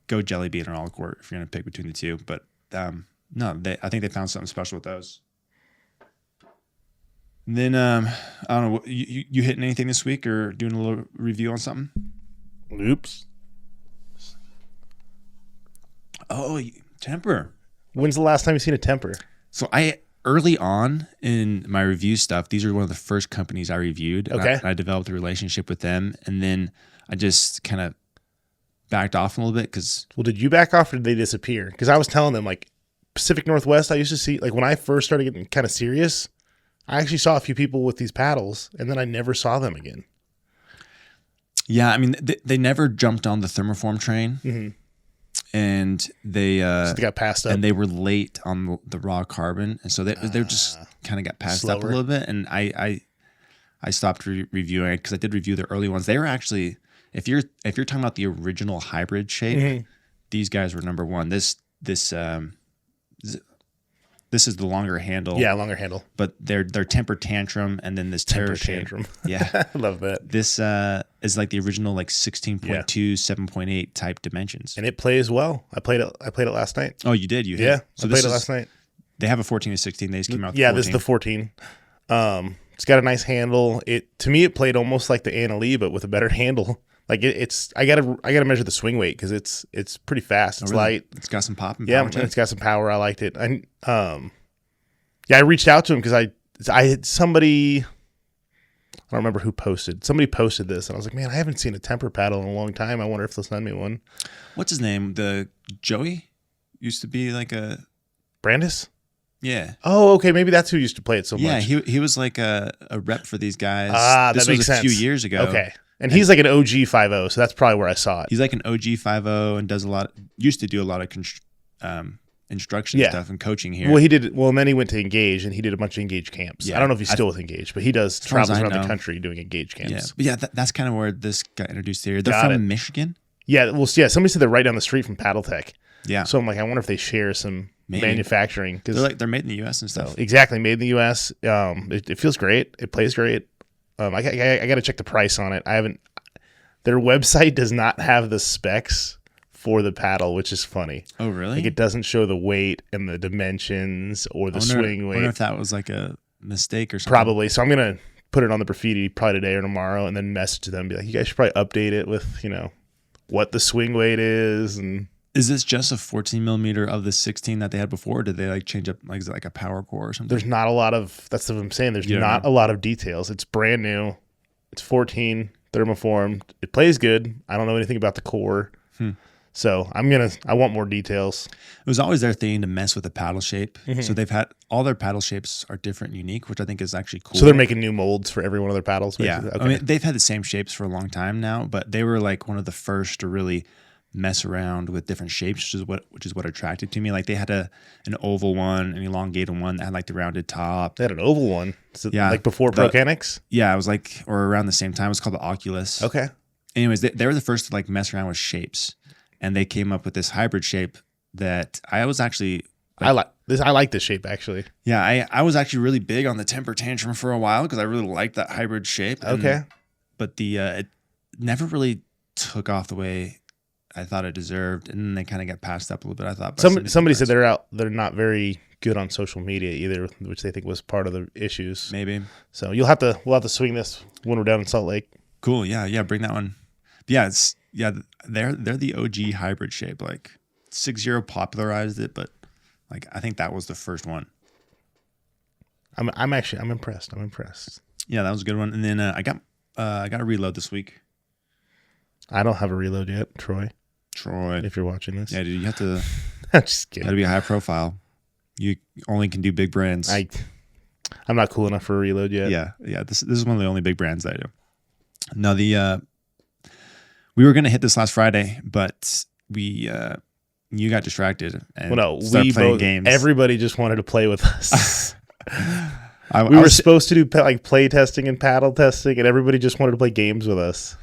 go Jelly Bean or all court if you're going to pick between the two. But no, I think they found something special with those. And then I don't know, you hitting anything this week or doing a little review on something? Oops. Oh, temper. When's the last time you've seen a temper? So early on in my review stuff, these are one of the first companies I reviewed. And Okay. I developed a relationship with them. And then I just kind of backed off a little bit because... Well, did you back off or did they disappear? Because I was telling them, like, Pacific Northwest, I used to see, like, when I first started getting kind of serious, I actually saw a few people with these paddles, and then I never saw them again. Yeah, I mean, they never jumped on the thermoform train. Mm-hmm. And they got passed up. And they were late on the raw carbon. And so they just kind of got passed up a little bit. And I stopped reviewing it because I did review the early ones. They were actually if you're talking about the original hybrid shape, these guys were number one. This is the longer handle. Yeah, longer handle. But their temper tantrum and then this Terra tantrum. Yeah. I love that. This is like the original like 16.2, 7.8 type dimensions. And it plays well. I played it last night. Oh, you did? So I played it last night. They have a 14 to 16. They just came out with 14. This is the 14. It's got a nice handle. To me it played almost like the MLP, but with a better handle. Like I gotta measure the swing weight because it's pretty fast. It's light. It's got some pop and power. Yeah, and it's got some power. I liked it. I reached out to him because I had somebody. I don't remember who posted. Somebody posted this, and I was like, man, I haven't seen a temper paddle in a long time. I wonder if they'll send me one. What's his name? The Joey used to be like a Brandis. Yeah. Oh, okay. Maybe that's who used to play it so much. Yeah, he was like a rep for these guys. This that makes was sense. A few sense. years ago. Okay. And he's like an OG 5.0, so that's probably where I saw it. He's like an OG 5.0 and does used to do a lot of instruction stuff and coaching here. Well, and then he went to Engage and he did a bunch of Engage camps. Yeah, I don't know if he's still with Engage, but he does travels around the country doing Engage camps. Yeah, that's kind of where this got introduced here. They're from Michigan. Yeah, somebody said they're right down the street from Paddle Tech. Yeah. So I'm like, I wonder if they share some manufacturing. They're made in the U.S. and stuff. Exactly, made in the U.S. It feels great. It plays great. I got to check the price on it. I haven't. Their website does not have the specs for the paddle, which is funny. Oh, really? Like it doesn't show the weight and the dimensions or the swing weight. I wonder if that was like a mistake or something. Probably. So I'm gonna put it on the graffiti probably today or tomorrow, and then message them and be like, you guys should probably update it with what the swing weight is. And is this just a 14 millimeter of the 16 that they had before? Or did they like change up is it like a power core or something? There's not a lot of. That's what I'm saying. There's not a lot of details. It's brand new. It's 14 thermoformed. It plays good. I don't know anything about the core. So I want more details. It was always their thing to mess with the paddle shape. So they've had all their paddle shapes are different and unique, which I think is actually cool. So they're making new molds for every one of their paddles, basically? Yeah. Okay. I mean, they've had the same shapes for a long time now, but they were like one of the first to really mess around with different shapes, which is what attracted to me. Like they had an oval one, an elongated one that had like the rounded top. They had an oval one. Yeah. Like before Procanics? Yeah, it was like, or around the same time. It was called the Oculus. Okay. Anyways, they were the first to like mess around with shapes. And they came up with this hybrid shape that I was actually... I like this shape, actually. Yeah, I was actually really big on the temper tantrum for a while because I really liked that hybrid shape. Okay. But it never really took off the way I thought it deserved. And then they kind of got passed up a little bit, I thought. Somebody said they're not very good on social media either, which they think was part of the issues. Maybe. So we'll have to swing this when we're down in Salt Lake. Cool. Yeah, bring that one. Yeah, they're the OG hybrid shape. Like 6.0 popularized it, but like I think that was the first one. I'm impressed. Yeah, that was a good one. And then I got a reload this week. I don't have a reload yet, Troy. If you're watching this. Yeah, dude, you have to. I'm just kidding. Got to be a high profile. You only can do big brands. I'm not cool enough for a reload yet. Yeah. This is one of the only big brands that I do. No, we were gonna hit this last Friday, but you got distracted and started playing games. Everybody just wanted to play with us. We were supposed to do like play testing and paddle testing, and everybody just wanted to play games with us.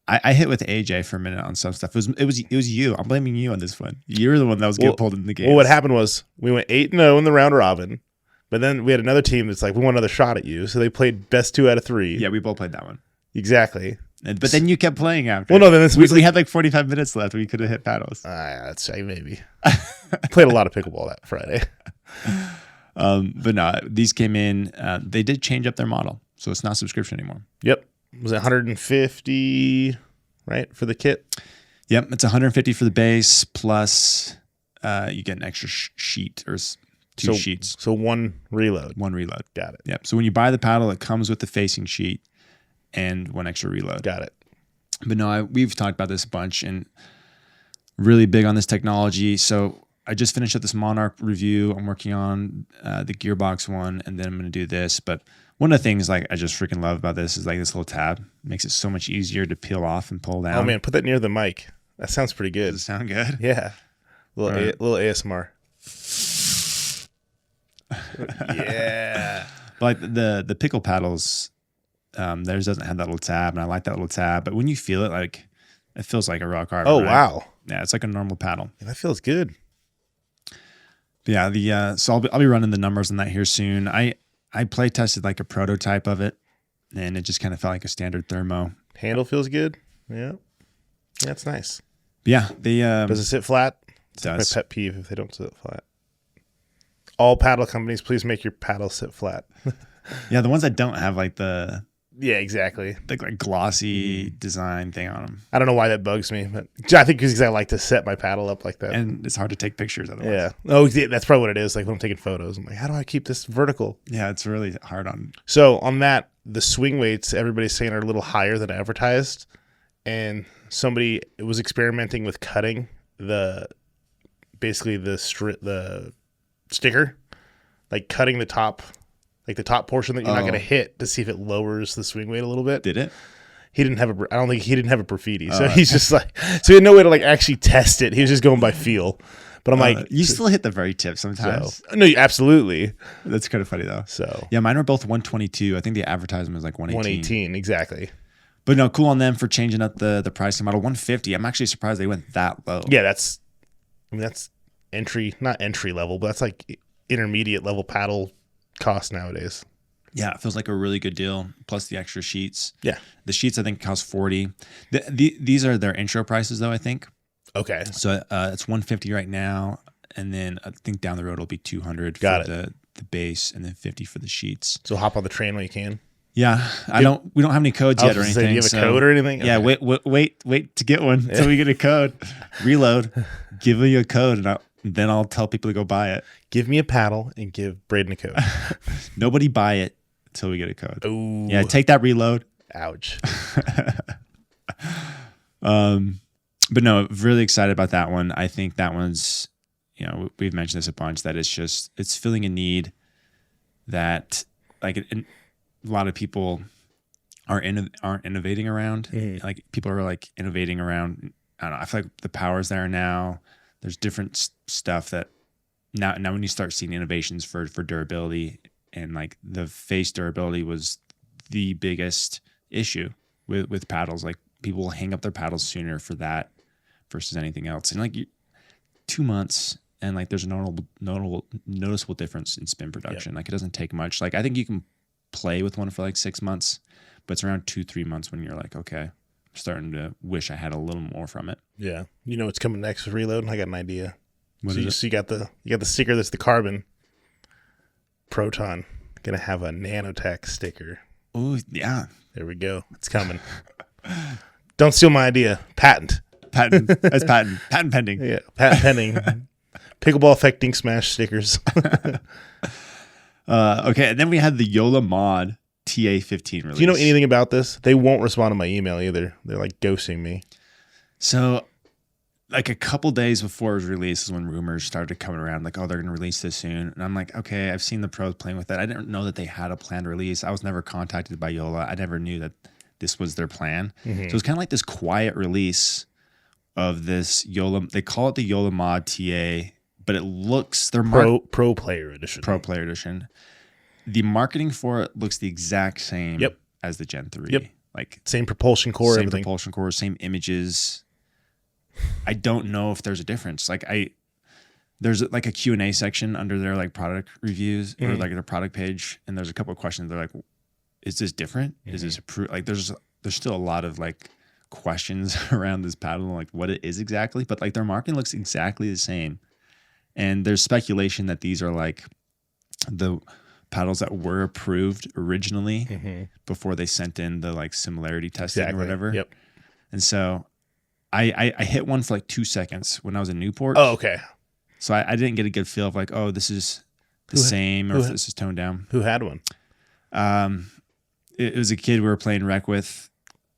I hit with AJ for a minute on some stuff. It was you. I'm blaming you on this one. You're the one that was getting pulled in the game. Well, what happened was we went 8-0 in the round robin, but then we had another team that's like, we want another shot at you. So they played best 2 out of 3. Yeah, we both played that one. Exactly. But then you kept playing after. Well, no, then we had like 45 minutes left. We could have hit paddles. That's maybe. Played a lot of pickleball that Friday. But no, these came in. They did change up their model, so it's not subscription anymore. Yep. Was it 150, right, for the kit? Yep, it's 150 for the base, plus you get an extra sheet or two sheets. So one reload. One reload. Got it. Yep. So when you buy the paddle, it comes with the facing sheet and one extra reload. Got it. But no, we've talked about this a bunch and really big on this technology. So I just finished up this Monarch review. I'm working on the gearbox one, and then I'm going to do this. But one of the things like I just freaking love about this is like this little tab. It makes it so much easier to peel off and pull down. Oh man, put that near the mic. That sounds pretty good. Does it sound good? Yeah. Little ASMR. Yeah. But like the pickle paddles, Theirs doesn't have that little tab, and I like that little tab. But when you feel it, like it feels like a rock hard. Oh, right? wow. Yeah, it's like a normal paddle. Yeah, that feels good. But yeah, so I'll be running the numbers on that here soon. I play tested like a prototype of it, and it just kind of felt like a standard thermo. Handle feels good. Yeah, that's nice. But yeah, they does it sit flat? It does. My pet peeve if they don't sit flat. All paddle companies, please make your paddle sit flat. Yeah, the ones that don't have like the exactly like glossy design thing on them. I don't know why that bugs me, but I think because I like to set my paddle up like that, and it's hard to take pictures otherwise. Yeah. Oh, that's probably what it is. Like when I'm taking photos, I'm like, how do I keep this vertical? Yeah, it's really hard on. So on that, the swing weights everybody's saying are a little higher than advertised, and somebody was experimenting with cutting the sticker, like cutting the top. Like the top portion that you're not going to hit to see if it lowers the swing weight a little bit. Did it? He didn't have I don't think he didn't have a graffiti. So he's just like, so he had no way to like actually test it. He was just going by feel. But I'm like, you still hit the very tip sometimes. So, no, absolutely. That's kind of funny though. So yeah, mine are both 122. I think the advertisement was like 118. 118, exactly. But no, cool on them for changing up the pricing model. 150. I'm actually surprised they went that low. Yeah, that's not entry level, but that's like intermediate level paddle cost nowadays. Yeah, it feels like a really good deal. Plus the extra sheets. Yeah, the sheets I think cost $40. These are their intro prices though. I think. Okay. So it's $150 right now, and then I think down the road it'll be $200 Got for it. the base, and then $50 for the sheets. So hop on the train when you can. Yeah, we don't have any codes yet or anything. Do you have a code or anything? Yeah, okay. wait to get one until we get a code. Reload, give me a code, and then I'll tell people to go buy it. Give me a paddle and give Braydon a code. Nobody buy it until we get a code. Ooh. Yeah, take that reload. Ouch. But no, really excited about that one. I think that one's, we've mentioned this a bunch, that it's filling a need that like a lot of people aren't innovating around. Mm. Like people are like innovating around. I don't know. I feel like the power's there now. There's different stuff that now when you start seeing innovations for durability, and like the face durability was the biggest issue with paddles. Like people will hang up their paddles sooner for that versus anything else. And like 2 months, and like there's a noticeable difference in spin production. Yep. Like it doesn't take much. Like I think you can play with one for like 6 months, but it's around 2-3 months when you're like, okay, I'm starting to wish I had a little more from it. Yeah. You know what's coming next with Reload? I got an idea. So you got the sticker that's the carbon. Proton gonna have a nanotech sticker. Oh yeah. There we go. It's coming. Don't steal my idea. Patent. That's patent. Patent pending. Yeah. Patent pending. Pickleball affecting smash stickers. Okay, and then we had the JOOLA Mod TA-15 release. Do you know anything about this? They won't respond to my email either. They're like ghosting me. So like a couple days before it was released is when rumors started coming around, like, oh, they're going to release this soon. And I'm like, okay, I've seen the pros playing with it. I didn't know that they had a planned release. I was never contacted by JOOLA. I never knew that this was their plan. Mm-hmm. So it was kind of like this quiet release of this JOOLA. They call it the JOOLA Mod TA, but it looks their Pro Player Edition. Pro Player Edition. The marketing for it looks the exact same as the Gen 3. Yep. Like same propulsion core, same everything. propulsion core, same images. I don't know if there's a difference. Like there's like a Q&A section under their like product reviews or like their product page, and there's a couple of questions. They're like, is this different? Mm-hmm. Is this approved? Like there's still a lot of like questions around this paddle, like what it is exactly, but like their marketing looks exactly the same. And there's speculation that these are like the paddles that were approved originally before they sent in the like similarity testing or whatever. Yep. And so I hit one for like 2 seconds when I was in Newport. Oh, okay. So I didn't get a good feel of like, oh, this is the same, or if this is toned down. Who had one? It was a kid we were playing rec with.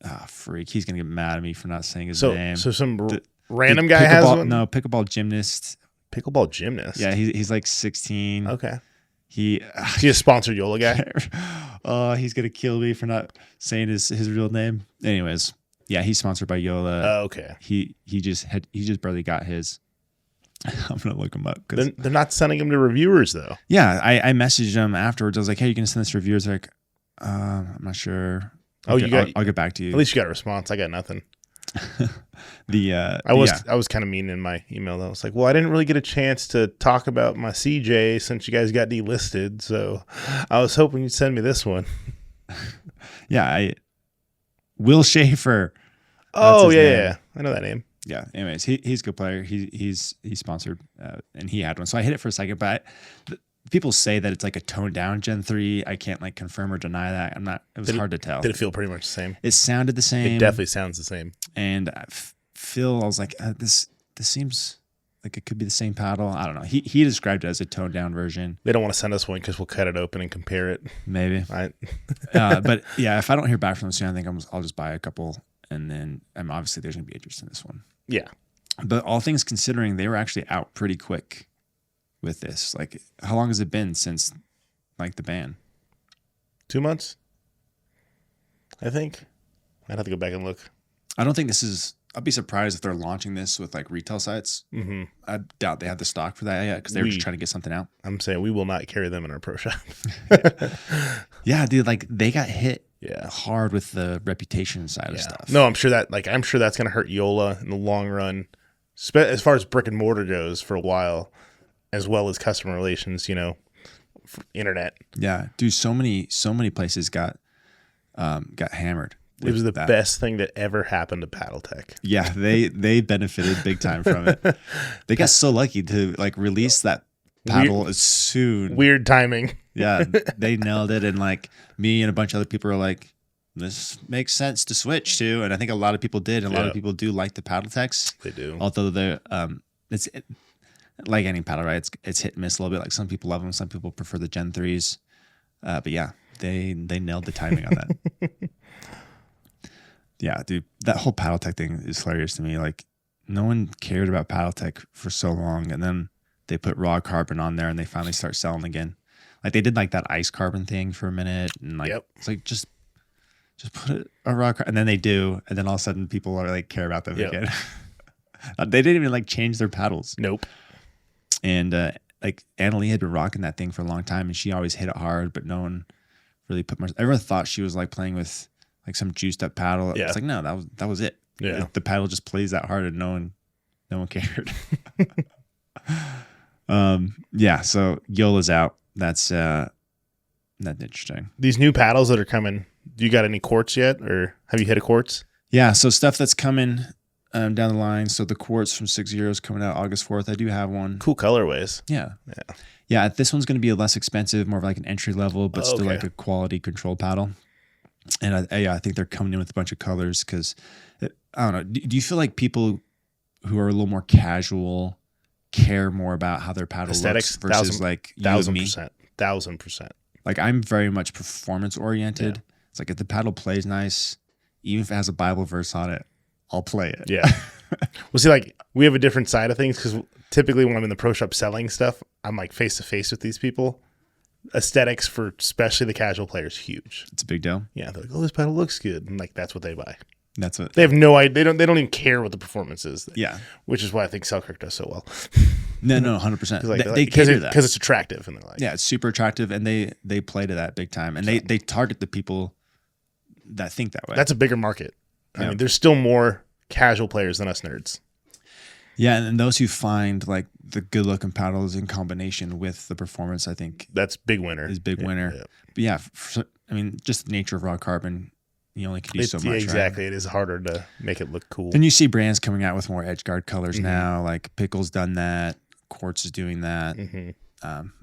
Oh, freak. He's going to get mad at me for not saying his name. So some random guy has one? No, pickleball gymnast. Pickleball gymnast? Yeah, he's like 16. Okay. He a sponsored JOOLA guy? Oh, he's going to kill me for not saying his real name. Anyways, yeah, he's sponsored by JOOLA. Oh, okay. He just barely got his. I'm going to look him up. They're not sending him to reviewers, though. Yeah, I messaged him afterwards. I was like, hey, you're going to send this to reviewers? They're like, I'm not sure. Oh, I'll get back to you. At least you got a response. I got nothing. I was kind of mean in my email though. It's like, well, I didn't really get a chance to talk about my CJ since you guys got delisted, so I was hoping you'd send me this one. Yeah, Will Schaefer. Oh yeah, I know that name. Yeah. Anyways, he's a good player. He's sponsored, and he had one, so I hit it for a second. But people say that it's like a toned down Gen 3. I can't like confirm or deny that. I'm not. It was hard to tell. Did it feel pretty much the same? It sounded the same. It definitely sounds the same. And Phil, I was like, this seems like it could be the same paddle. I don't know. He described it as a toned down version. They don't want to send us one because we'll cut it open and compare it. Maybe. But yeah, if I don't hear back from them soon, I think I'll just buy a couple, and then obviously there's gonna be interest in this one. Yeah. But all things considering, they were actually out pretty quick with this. Like, how long has it been since like the ban? 2 months, I think. I'd have to go back and look. I don't think this is. I'll be surprised if they're launching this with like retail sites. Mm-hmm. I doubt they have the stock for that yet because they were just trying to get something out. I'm saying we will not carry them in our pro shop. Yeah, dude. Like they got hit Yeah. hard with the reputation side of stuff. No, I'm sure that's going to hurt JOOLA in the long run, as far as brick and mortar goes for a while, as well as customer relations, for internet. Yeah, dude. So many places got hammered. It was the best thing that ever happened to PaddleTech. Yeah, they benefited big time from it. They got so lucky to like release that paddle as soon. Weird timing. Yeah, they nailed it, and like me and a bunch of other people are like, this makes sense to switch to, and I think a lot of people did. And a lot of people do like the PaddleTechs. They do, although they're it's like any paddle, right? It's hit and miss a little bit. Like some people love them, some people prefer the Gen 3s. But yeah, they nailed the timing on that. Yeah, dude, that whole PaddleTech thing is hilarious to me. Like, no one cared about PaddleTech for so long, and then they put raw carbon on there, and they finally start selling again. Like they did like that ice carbon thing for a minute, and like it's like just put a raw carbon, and then they do, and then all of a sudden people are like care about them again. They didn't even like change their paddles. Nope. And like Annalie had been rocking that thing for a long time, and she always hit it hard, but no one really put much. Everyone thought she was like playing with like some juiced up paddle. It's like, no, that was it. Yeah. The paddle just plays that hard and no one cared. Yeah. So YOLA's out. That's interesting. These new paddles that are coming, do you got any quartz yet, or have you hit a quartz? Yeah. So stuff that's coming down the line. So the quartz from 6 Zeros coming out August 4th. I do have one. Cool colorways. Yeah. This one's going to be a less expensive, more of like an entry level, but still like a quality control paddle. And I think they're coming in with a bunch of colors because, I don't know, do you feel like people who are a little more casual care more about how their paddle aesthetics looks versus like you and me? 1,000%. Like I'm very much performance oriented. Yeah. It's like if the paddle plays nice, even if it has a Bible verse on it, I'll play it. Yeah. Well, see, like we have a different side of things because typically when I'm in the pro shop selling stuff, I'm like face to face with these people. Aesthetics for especially the casual players, huge. It's a big deal. Yeah, they're like, oh, this paddle looks good, and like that's what they buy. That's what they have no idea. They don't even care what the performance is. Yeah, which is why I think Selkirk does so well. No, 100%. Because it's attractive, and they're like, yeah, it's super attractive, and they play to that big time, and they target the people that think that way. That's a bigger market. I mean, there's still more casual players than us nerds. Yeah, and those who find like the good looking paddles in combination with the performance, I think that's big winner. Is big winner. Yeah. But yeah, I mean, just the nature of raw carbon, you only can do so much. Yeah, exactly. Right? It is harder to make it look cool. And you see brands coming out with more edge guard colors now. Like Pickle's done that. Quartz is doing that.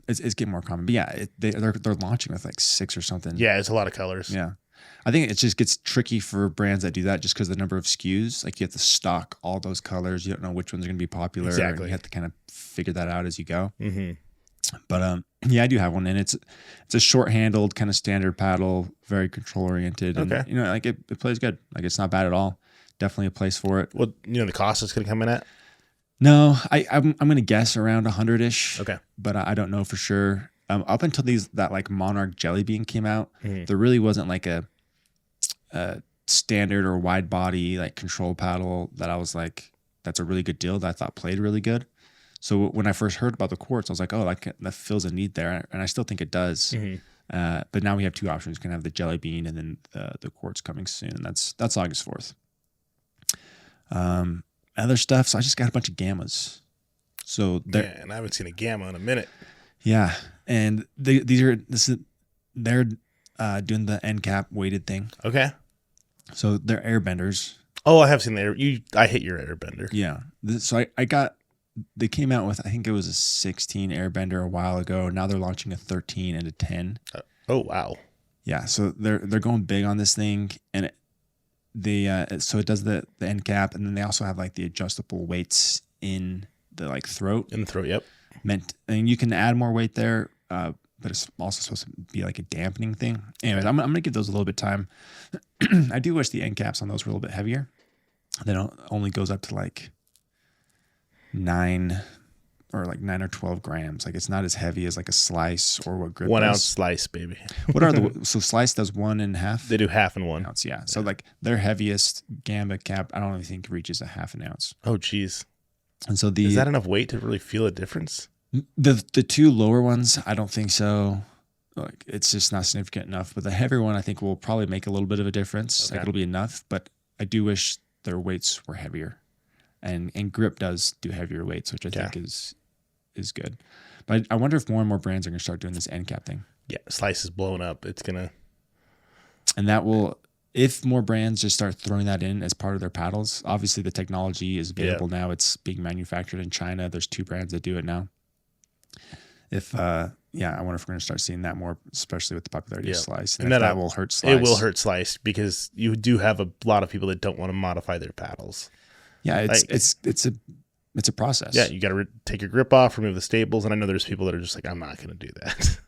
It's getting more common. But yeah, they're launching with like 6 or something. Yeah, it's a lot of colors. Yeah. I think it just gets tricky for brands that do that just because the number of SKUs. Like you have to stock all those colors. You don't know which ones are going to be popular. Exactly. And you have to kind of figure that out as you go. But yeah, I do have one, and it's a short-handled kind of standard paddle, very control-oriented. And, like it plays good. Like it's not bad at all. Definitely a place for it. Well, the cost it's going to come in at? No, I'm going to guess around 100-ish. Okay. But I don't know for sure. Up until that like Monarch Jelly Bean came out, there really wasn't like a standard or wide body like control paddle that I was like, that's a really good deal that I thought played really good. So when I first heard about the quartz, I was like, oh, that fills a need there, and I still think it does. But now we have 2 options. We can have the jelly bean and then the quartz coming soon. And that's August 4th. Other stuff. So I just got a bunch of gammas. So and I haven't seen a gamma in a minute. Yeah, and they're doing the end cap weighted thing. Okay. So they're airbenders. Oh, I have seen I hit your airbender. Yeah. So I got. They came out with, I think it was a 16 airbender a while ago. Now they're launching a 13 and a 10. Oh wow. Yeah. So they're going big on this thing, and so it does the end cap, and then they also have like the adjustable weights in the like throat. In the throat. Yep. And you can add more weight there, but it's also supposed to be like a dampening thing. Anyways, I'm gonna give those a little bit of time. I do wish the end caps on those were a little bit heavier. They only goes up to like 9 or 12 grams. Like it's not as heavy as like a slice or what grip 1 does. ounce slice, baby. What are so slice does 1.5? They do half and 1 ounce. Yeah. So like their heaviest gamma cap, I don't even think reaches a half an ounce. Oh geez. And so is that enough weight to really feel a difference? The 2 lower ones, I don't think so. Like it's just not significant enough. But the heavier one, I think, will probably make a little bit of a difference. Okay. Like it'll be enough. But I do wish their weights were heavier, and grip does do heavier weights, which I think is good. But I wonder if more and more brands are going to start doing this end cap thing. Yeah, slice is blowing up. It's gonna, and that will. If more brands just start throwing that in as part of their paddles, obviously the technology is available now. It's being manufactured in China. There's 2 brands that do it now. I wonder if we're going to start seeing that more, especially with the popularity of Slice. And that will hurt Slice. It will hurt Slice because you do have a lot of people that don't want to modify their paddles. Yeah, it's a process. Yeah, you got to take your grip off, remove the staples, and I know there's people that are just like, I'm not going to do that.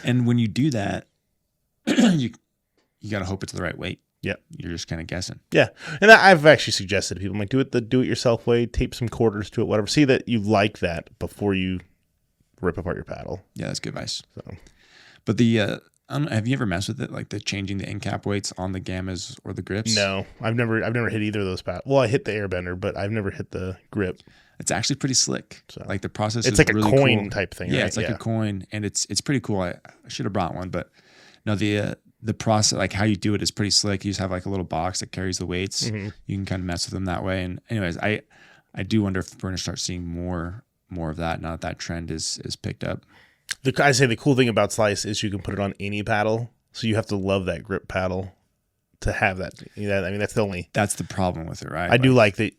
And when you do that, you got to hope it's the right weight. Yeah, you're just kind of guessing. Yeah, and I've actually suggested to people, I'm like, do it the do-it-yourself way, tape some quarters to it, whatever. See that you like that before you rip apart your paddle. Yeah, that's good advice. So, but have you ever messed with it, like changing the end cap weights on the gammas or the grips? No, I've never hit either of those paddles. Well, I hit the airbender, but I've never hit the grip. It's actually pretty slick. So, like the process, it's is like really a coin cool. type thing. Yeah, right? it's like a coin, and it's pretty cool. I should have brought one, but no, the process, like how you do it, is pretty slick. You just have like a little box that carries the weights. Mm-hmm. You can kind of mess with them that way. And anyways, I do wonder if we're going to start seeing more of that now that trend is picked up. I say the cool thing about Slice is you can put it on any paddle, so you have to love that grip paddle to have that. I mean, that's the problem with it, right? I do like that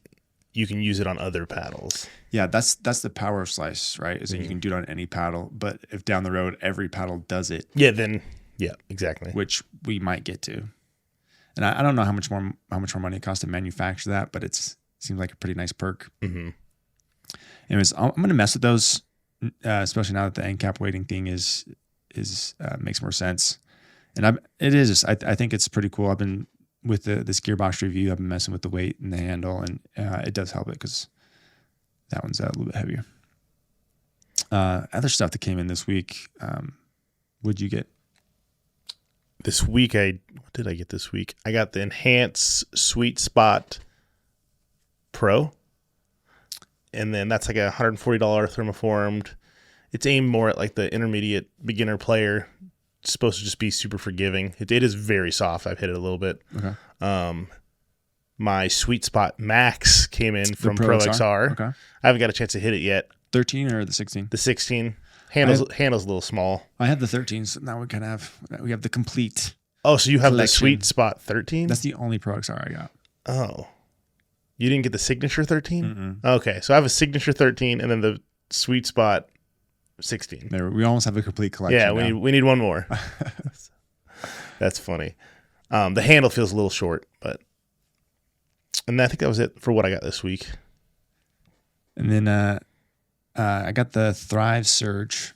you can use it on other paddles. Yeah, that's the power of Slice, right? Is that you can do it on any paddle, but if down the road every paddle does it, then exactly, which we might get to. And I don't know how much more money it costs to manufacture that, but it seems like a pretty nice perk. Mm-hmm. Anyways, I'm going to mess with those, especially now that the end cap weighting thing is makes more sense. And I think it's pretty cool. I've been with this gearbox review. I've been messing with the weight and the handle, and it does help it because that one's a little bit heavier. Other stuff that came in this week. What'd you get? This week, what did I get this week? I got the Enhance Sweet Spot Pro. And then that's like a $140 thermoformed. It's aimed more at like the intermediate beginner player. It's supposed to just be super forgiving. It is very soft. I've hit it a little bit. Okay. My Sweet Spot Max came in from Pro XR. Okay. I haven't got a chance to hit it yet. 13 or the 16? The 16. Handle's a little small. I have the 13, so now we have the complete. Oh, so you have collection. The Sweet Spot 13? That's the only Pro XR I got. Oh. You didn't get the Signature 13? Mm-mm. Okay, so I have a Signature 13 and then the Sweet Spot 16. We almost have a complete collection. Yeah, we need one more. That's funny. The handle feels a little short, and I think that was it for what I got this week. And then I got the Thrive Surge.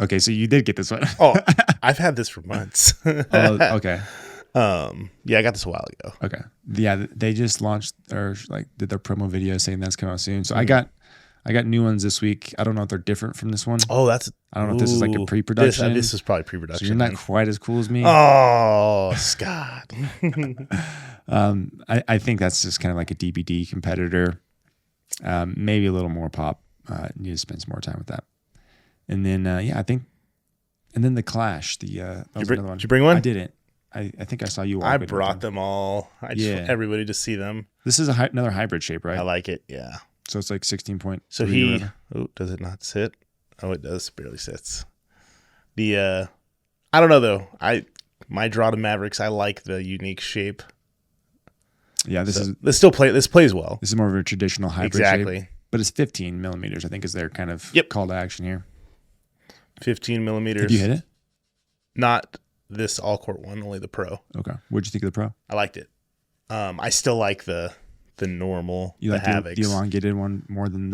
Okay, so you did get this one. Oh, I've had this for months. Oh, okay. Yeah, I got this a while ago. Okay. Yeah, they just launched or did their promo video saying that's coming out soon. So I got new ones this week. I don't know if they're different from this one. Oh, I don't know if this is like a pre-production. This is probably pre-production. So you're not quite as cool as me. Oh, Scott. I think that's just kind of like a DBD competitor. Maybe a little more pop. Need to spend some more time with that. And then I think And then the Clash. That was another one. Did you bring one? I didn't. I think I saw you. I brought them all. I just want everybody to see them. This is another hybrid shape, right? I like it. Yeah. So it's like 16 So does it not sit? Oh, it does. Barely sits. I don't know though. My draw to Mavericks. I like the unique shape. Yeah, this plays well. This is more of a traditional hybrid exactly. shape, but it's 15 millimeters. I think is their kind of call to action here. 15 millimeters. Have you hit it? Not this all court one, only the pro. Okay. What'd you think of the pro? I liked it. I still like the normal. You like Havocs. the elongated one more than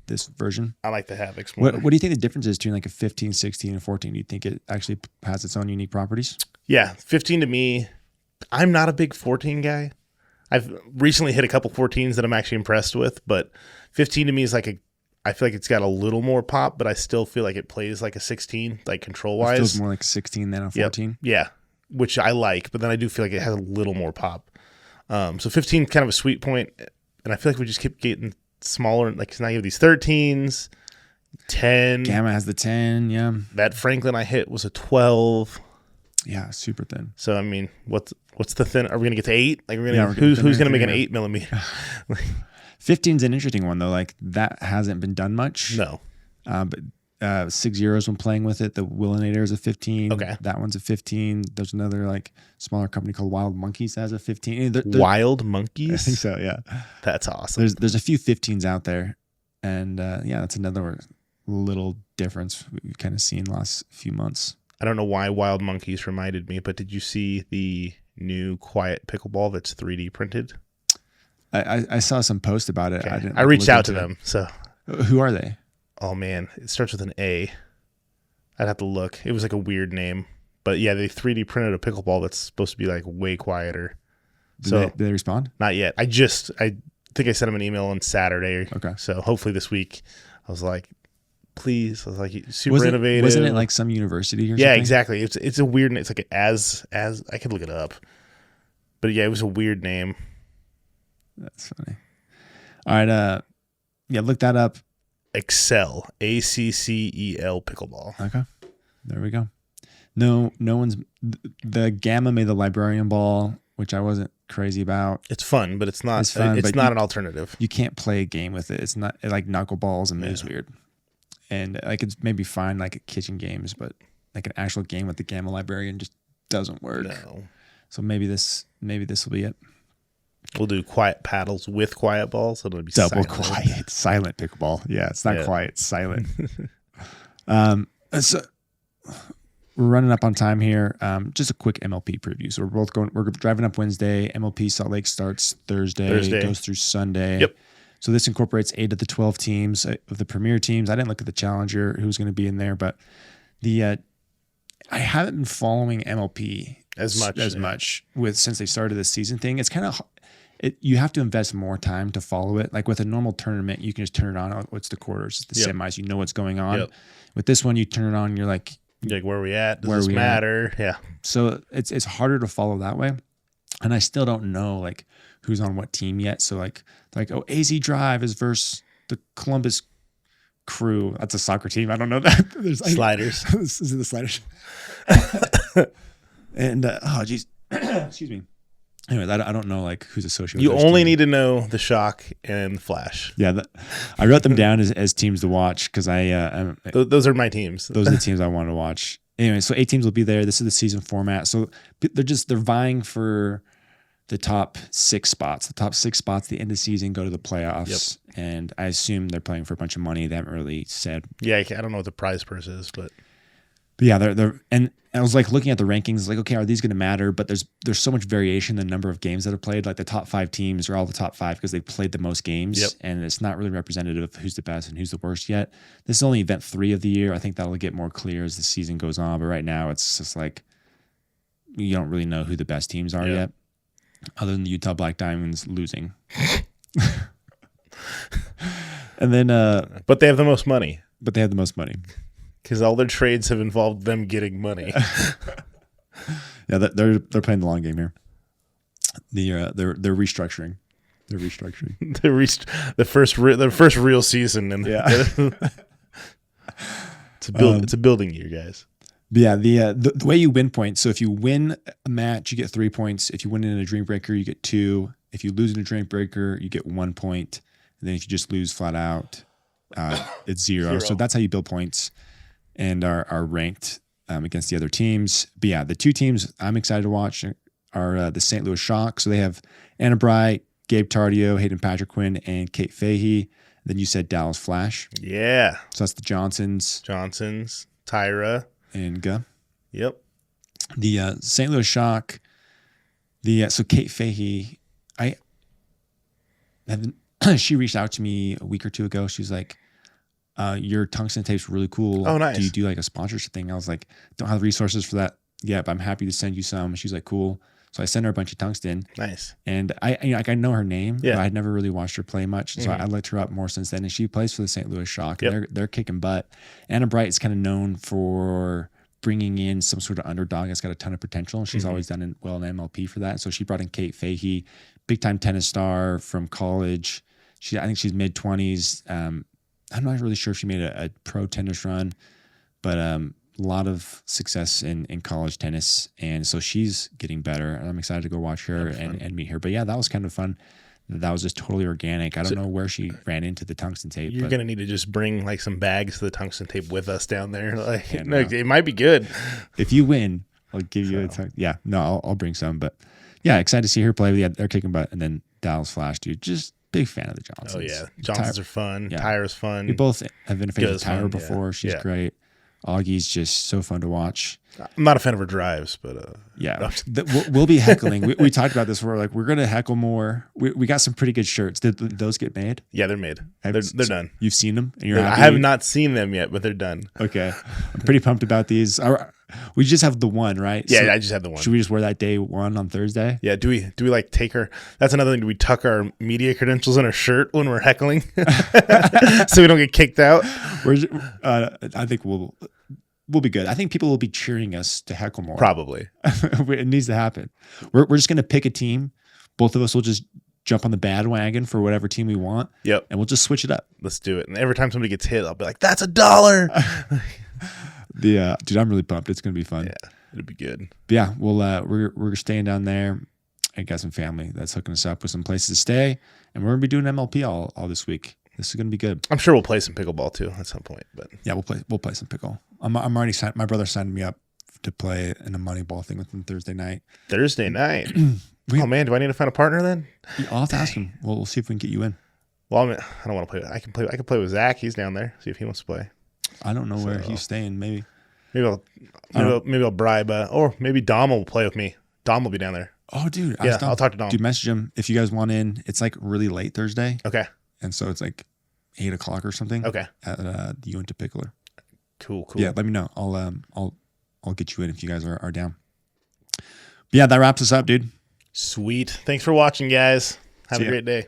this version? I like the Havocs more. What do you think the difference is between like a 15, 16, and 14? Do you think it actually has its own unique properties? Yeah, 15 to me. I'm not a big 14 guy. I've recently hit a couple 14s that I'm actually impressed with, but 15 to me is I feel like it's got a little more pop, but I still feel like it plays like a 16, like control-wise. It feels more like a 16 than a 14? Yep. Yeah, which I like, but then I do feel like it has a little more pop. So 15 kind of a sweet point, and I feel like we just keep getting smaller. Like, now you have these 13s, 10. Gamma has the 10, yeah. That Franklin I hit was a 12. Yeah, super thin. So, I mean, what's the thin? Are we going to get to 8? Like, who's going to make an 8 millimeter? 15's an interesting one, though. Like, that hasn't been done much. No. But 6 Zeros when playing with it, the Willinator is a 15. Okay. That one's a 15. There's another, like, smaller company called Wild Monkeys that has a 15. Wild Monkeys? I think so, yeah. That's awesome. There's a few 15s out there. And, that's another little difference we've kind of seen the last few months. I don't know why Wild Monkeys reminded me, but did you see the new Quiet Pickleball that's 3D printed? I saw some post about it. Okay. I reached out to them. So who are they? Oh man, it starts with an A. I'd have to look. It was like a weird name, but yeah, they 3D printed a pickleball that's supposed to be like way quieter. Did they respond? Not yet. I think I sent them an email on Saturday. Okay. So hopefully this week. I was like, please. I was like, super innovative. Wasn't it like some university or something? Yeah, exactly. It's a weird. It's like as I could look it up, but yeah, it was a weird name. That's funny. All right. Look that up. Accel, ACCEL pickleball. Okay, there we go. No one's. The Gamma made the Librarian ball, which I wasn't crazy about. It's fun, but it's not. It's not an alternative. You can't play a game with it. It's not like knuckleballs and moves weird. And like it's maybe fine like at kitchen games, but like an actual game with the Gamma Librarian just doesn't work. No. So maybe this will be it. We'll do quiet paddles with quiet balls. So it'll be double silent. Quiet, silent pickleball. Yeah, it's not quiet, it's silent. So we're running up on time here. Just a quick MLP preview. So we're driving up Wednesday. MLP Salt Lake starts Thursday. Goes through Sunday. Yep. So this incorporates 8 of the 12 teams of the premier teams. I didn't look at the challenger who's going to be in there, but I haven't been following MLP as much since they started this season thing. It's kind of you have to invest more time to follow it. Like with a normal tournament, you can just turn it on. What's the quarters? It's the semis. You know what's going on. Yep. With this one, you turn it on. You're like, where are we at? Does this matter? Yeah. So it's harder to follow that way. And I still don't know like who's on what team yet. So like AZ Drive is versus the Columbus Crew. That's a soccer team. I don't know that. There's Sliders. This is the Sliders. And excuse me. Anyways, I don't know like who's associated. You only need to know the Shock and the Flash. Yeah, I wrote them down as teams to watch because those are my teams. Those are the teams I want to watch. Anyway, so 8 teams will be there. This is the season format. So they're vying for the top 6 spots. The top 6 spots at the end of the season go to the playoffs. Yep. And I assume they're playing for a bunch of money. They haven't really said. Yeah, I don't know what the prize purse is, but yeah, they're and I was like looking at the rankings, like, okay, are these going to matter? But there's so much variation in the number of games that are played. Like the top 5 teams are all the top 5 because they played the most games, and it's not really representative of who's the best and who's the worst yet. This is only event 3 of the year. I think that'll get more clear as the season goes on. But right now, it's just like you don't really know who the best teams are yet, other than the Utah Black Diamonds losing. And then, but they have the most money. Because all their trades have involved them getting money. Yeah, they're playing the long game here. They're restructuring. The first real season. And it's a building year, guys. But yeah, the way you win points. So if you win a match, you get 3 points. If you win in a Dream Breaker, you get 2. If you lose in a Dream Breaker, you get 1 point. And then if you just lose flat out, it's 0. So that's how you build points and are ranked against the other teams. But yeah, the 2 teams I'm excited to watch are the St. Louis Shock. So they have Anna Bright, Gabe Tardio, Hayden Patrick Quinn, and Kate Fahey. Then you said Dallas Flash. Yeah. So that's the Johnsons, Tyra. and Guh. Yep. The St. Louis Shock. So Kate Fahey, she reached out to me a week or 2 ago. She's like, your tungsten tape's really cool. Oh, nice. Do you do like a sponsorship thing? I was like, don't have the resources for that yet, but I'm happy to send you some. She's like, cool. So I sent her a bunch of tungsten. Nice. And I know her name, yeah. but I'd never really watched her play much. So I looked her up more since then. And she plays for the St. Louis Shock. And they're kicking butt. Anna Bright is kind of known for bringing in some sort of underdog that's got a ton of potential. She's always done well in MLP for that. So she brought in Kate Fahey, big time tennis star from college. I think she's mid-20s. I'm not really sure if she made a pro tennis run, but a lot of success in college tennis. And so she's getting better. I'm excited to go watch her and meet her. But yeah, that was kind of fun. That was just totally organic. I don't know where she ran into the tungsten tape. You're going to need to just bring like some bags of the tungsten tape with us down there. Like, it might be good. If you win, I'll give you a tungsten. Yeah, no, I'll bring some. But yeah, excited to see her play. Yeah, they're kicking butt. And then Dallas Flash, dude, just big fan of the Johnsons. Oh, yeah. Johnsons are fun. Yeah. Tyra's fun. We both have been a fan of Tyra before. Yeah. She's great. Augie's just so fun to watch. I'm not a fan of her drives, but yeah, we'll be heckling. We talked about this. We're going to heckle more. We got some pretty good shirts. Did those get made? Yeah, they're made. They're done. You've seen them, and you're happy? I have not seen them yet, but they're done. Okay, I'm pretty pumped about these. We just have the one, right? Yeah, I just have the one. Should we just wear that day 1 on Thursday? Yeah. Do we like take her? That's another thing. Do we tuck our media credentials in our shirt when we're heckling, so we don't get kicked out? I think we'll be good. I think people will be cheering us to heckle more. Probably. It needs to happen. We're just going to pick a team. Both of us will just jump on the bandwagon for whatever team we want. Yep. And we'll just switch it up. Let's do it. And every time somebody gets hit, I'll be like, that's $1. Dude, I'm really pumped. It's going to be fun. Yeah, it'll be good. But yeah, we're staying down there. I got some family that's hooking us up with some places to stay. And we're going to be doing MLP all this week. This is going to be good. I'm sure we'll play some pickleball too at some point. But yeah, we'll play some pickle. I'm already signed. My brother signed me up to play in a money ball thing with him Thursday night. Oh man, do I need to find a partner then? I'll have to ask him. We'll see if we can get you in. Well, I don't want to play. I can play with Zach. He's down there. See if he wants to play. I don't know where he's staying. Maybe I'll bribe. Or maybe Dom will play with me. Dom will be down there. Oh, dude. I'll talk to Dom. Dude, message him if you guys want in. It's like really late Thursday. Okay. And so it's like 8 o'clock or something. Okay. At the Uinta Pickler. Cool. Yeah, let me know. I'll get you in if you guys are down. But yeah, that wraps us up, dude. Sweet. Thanks for watching, guys. Have a great day.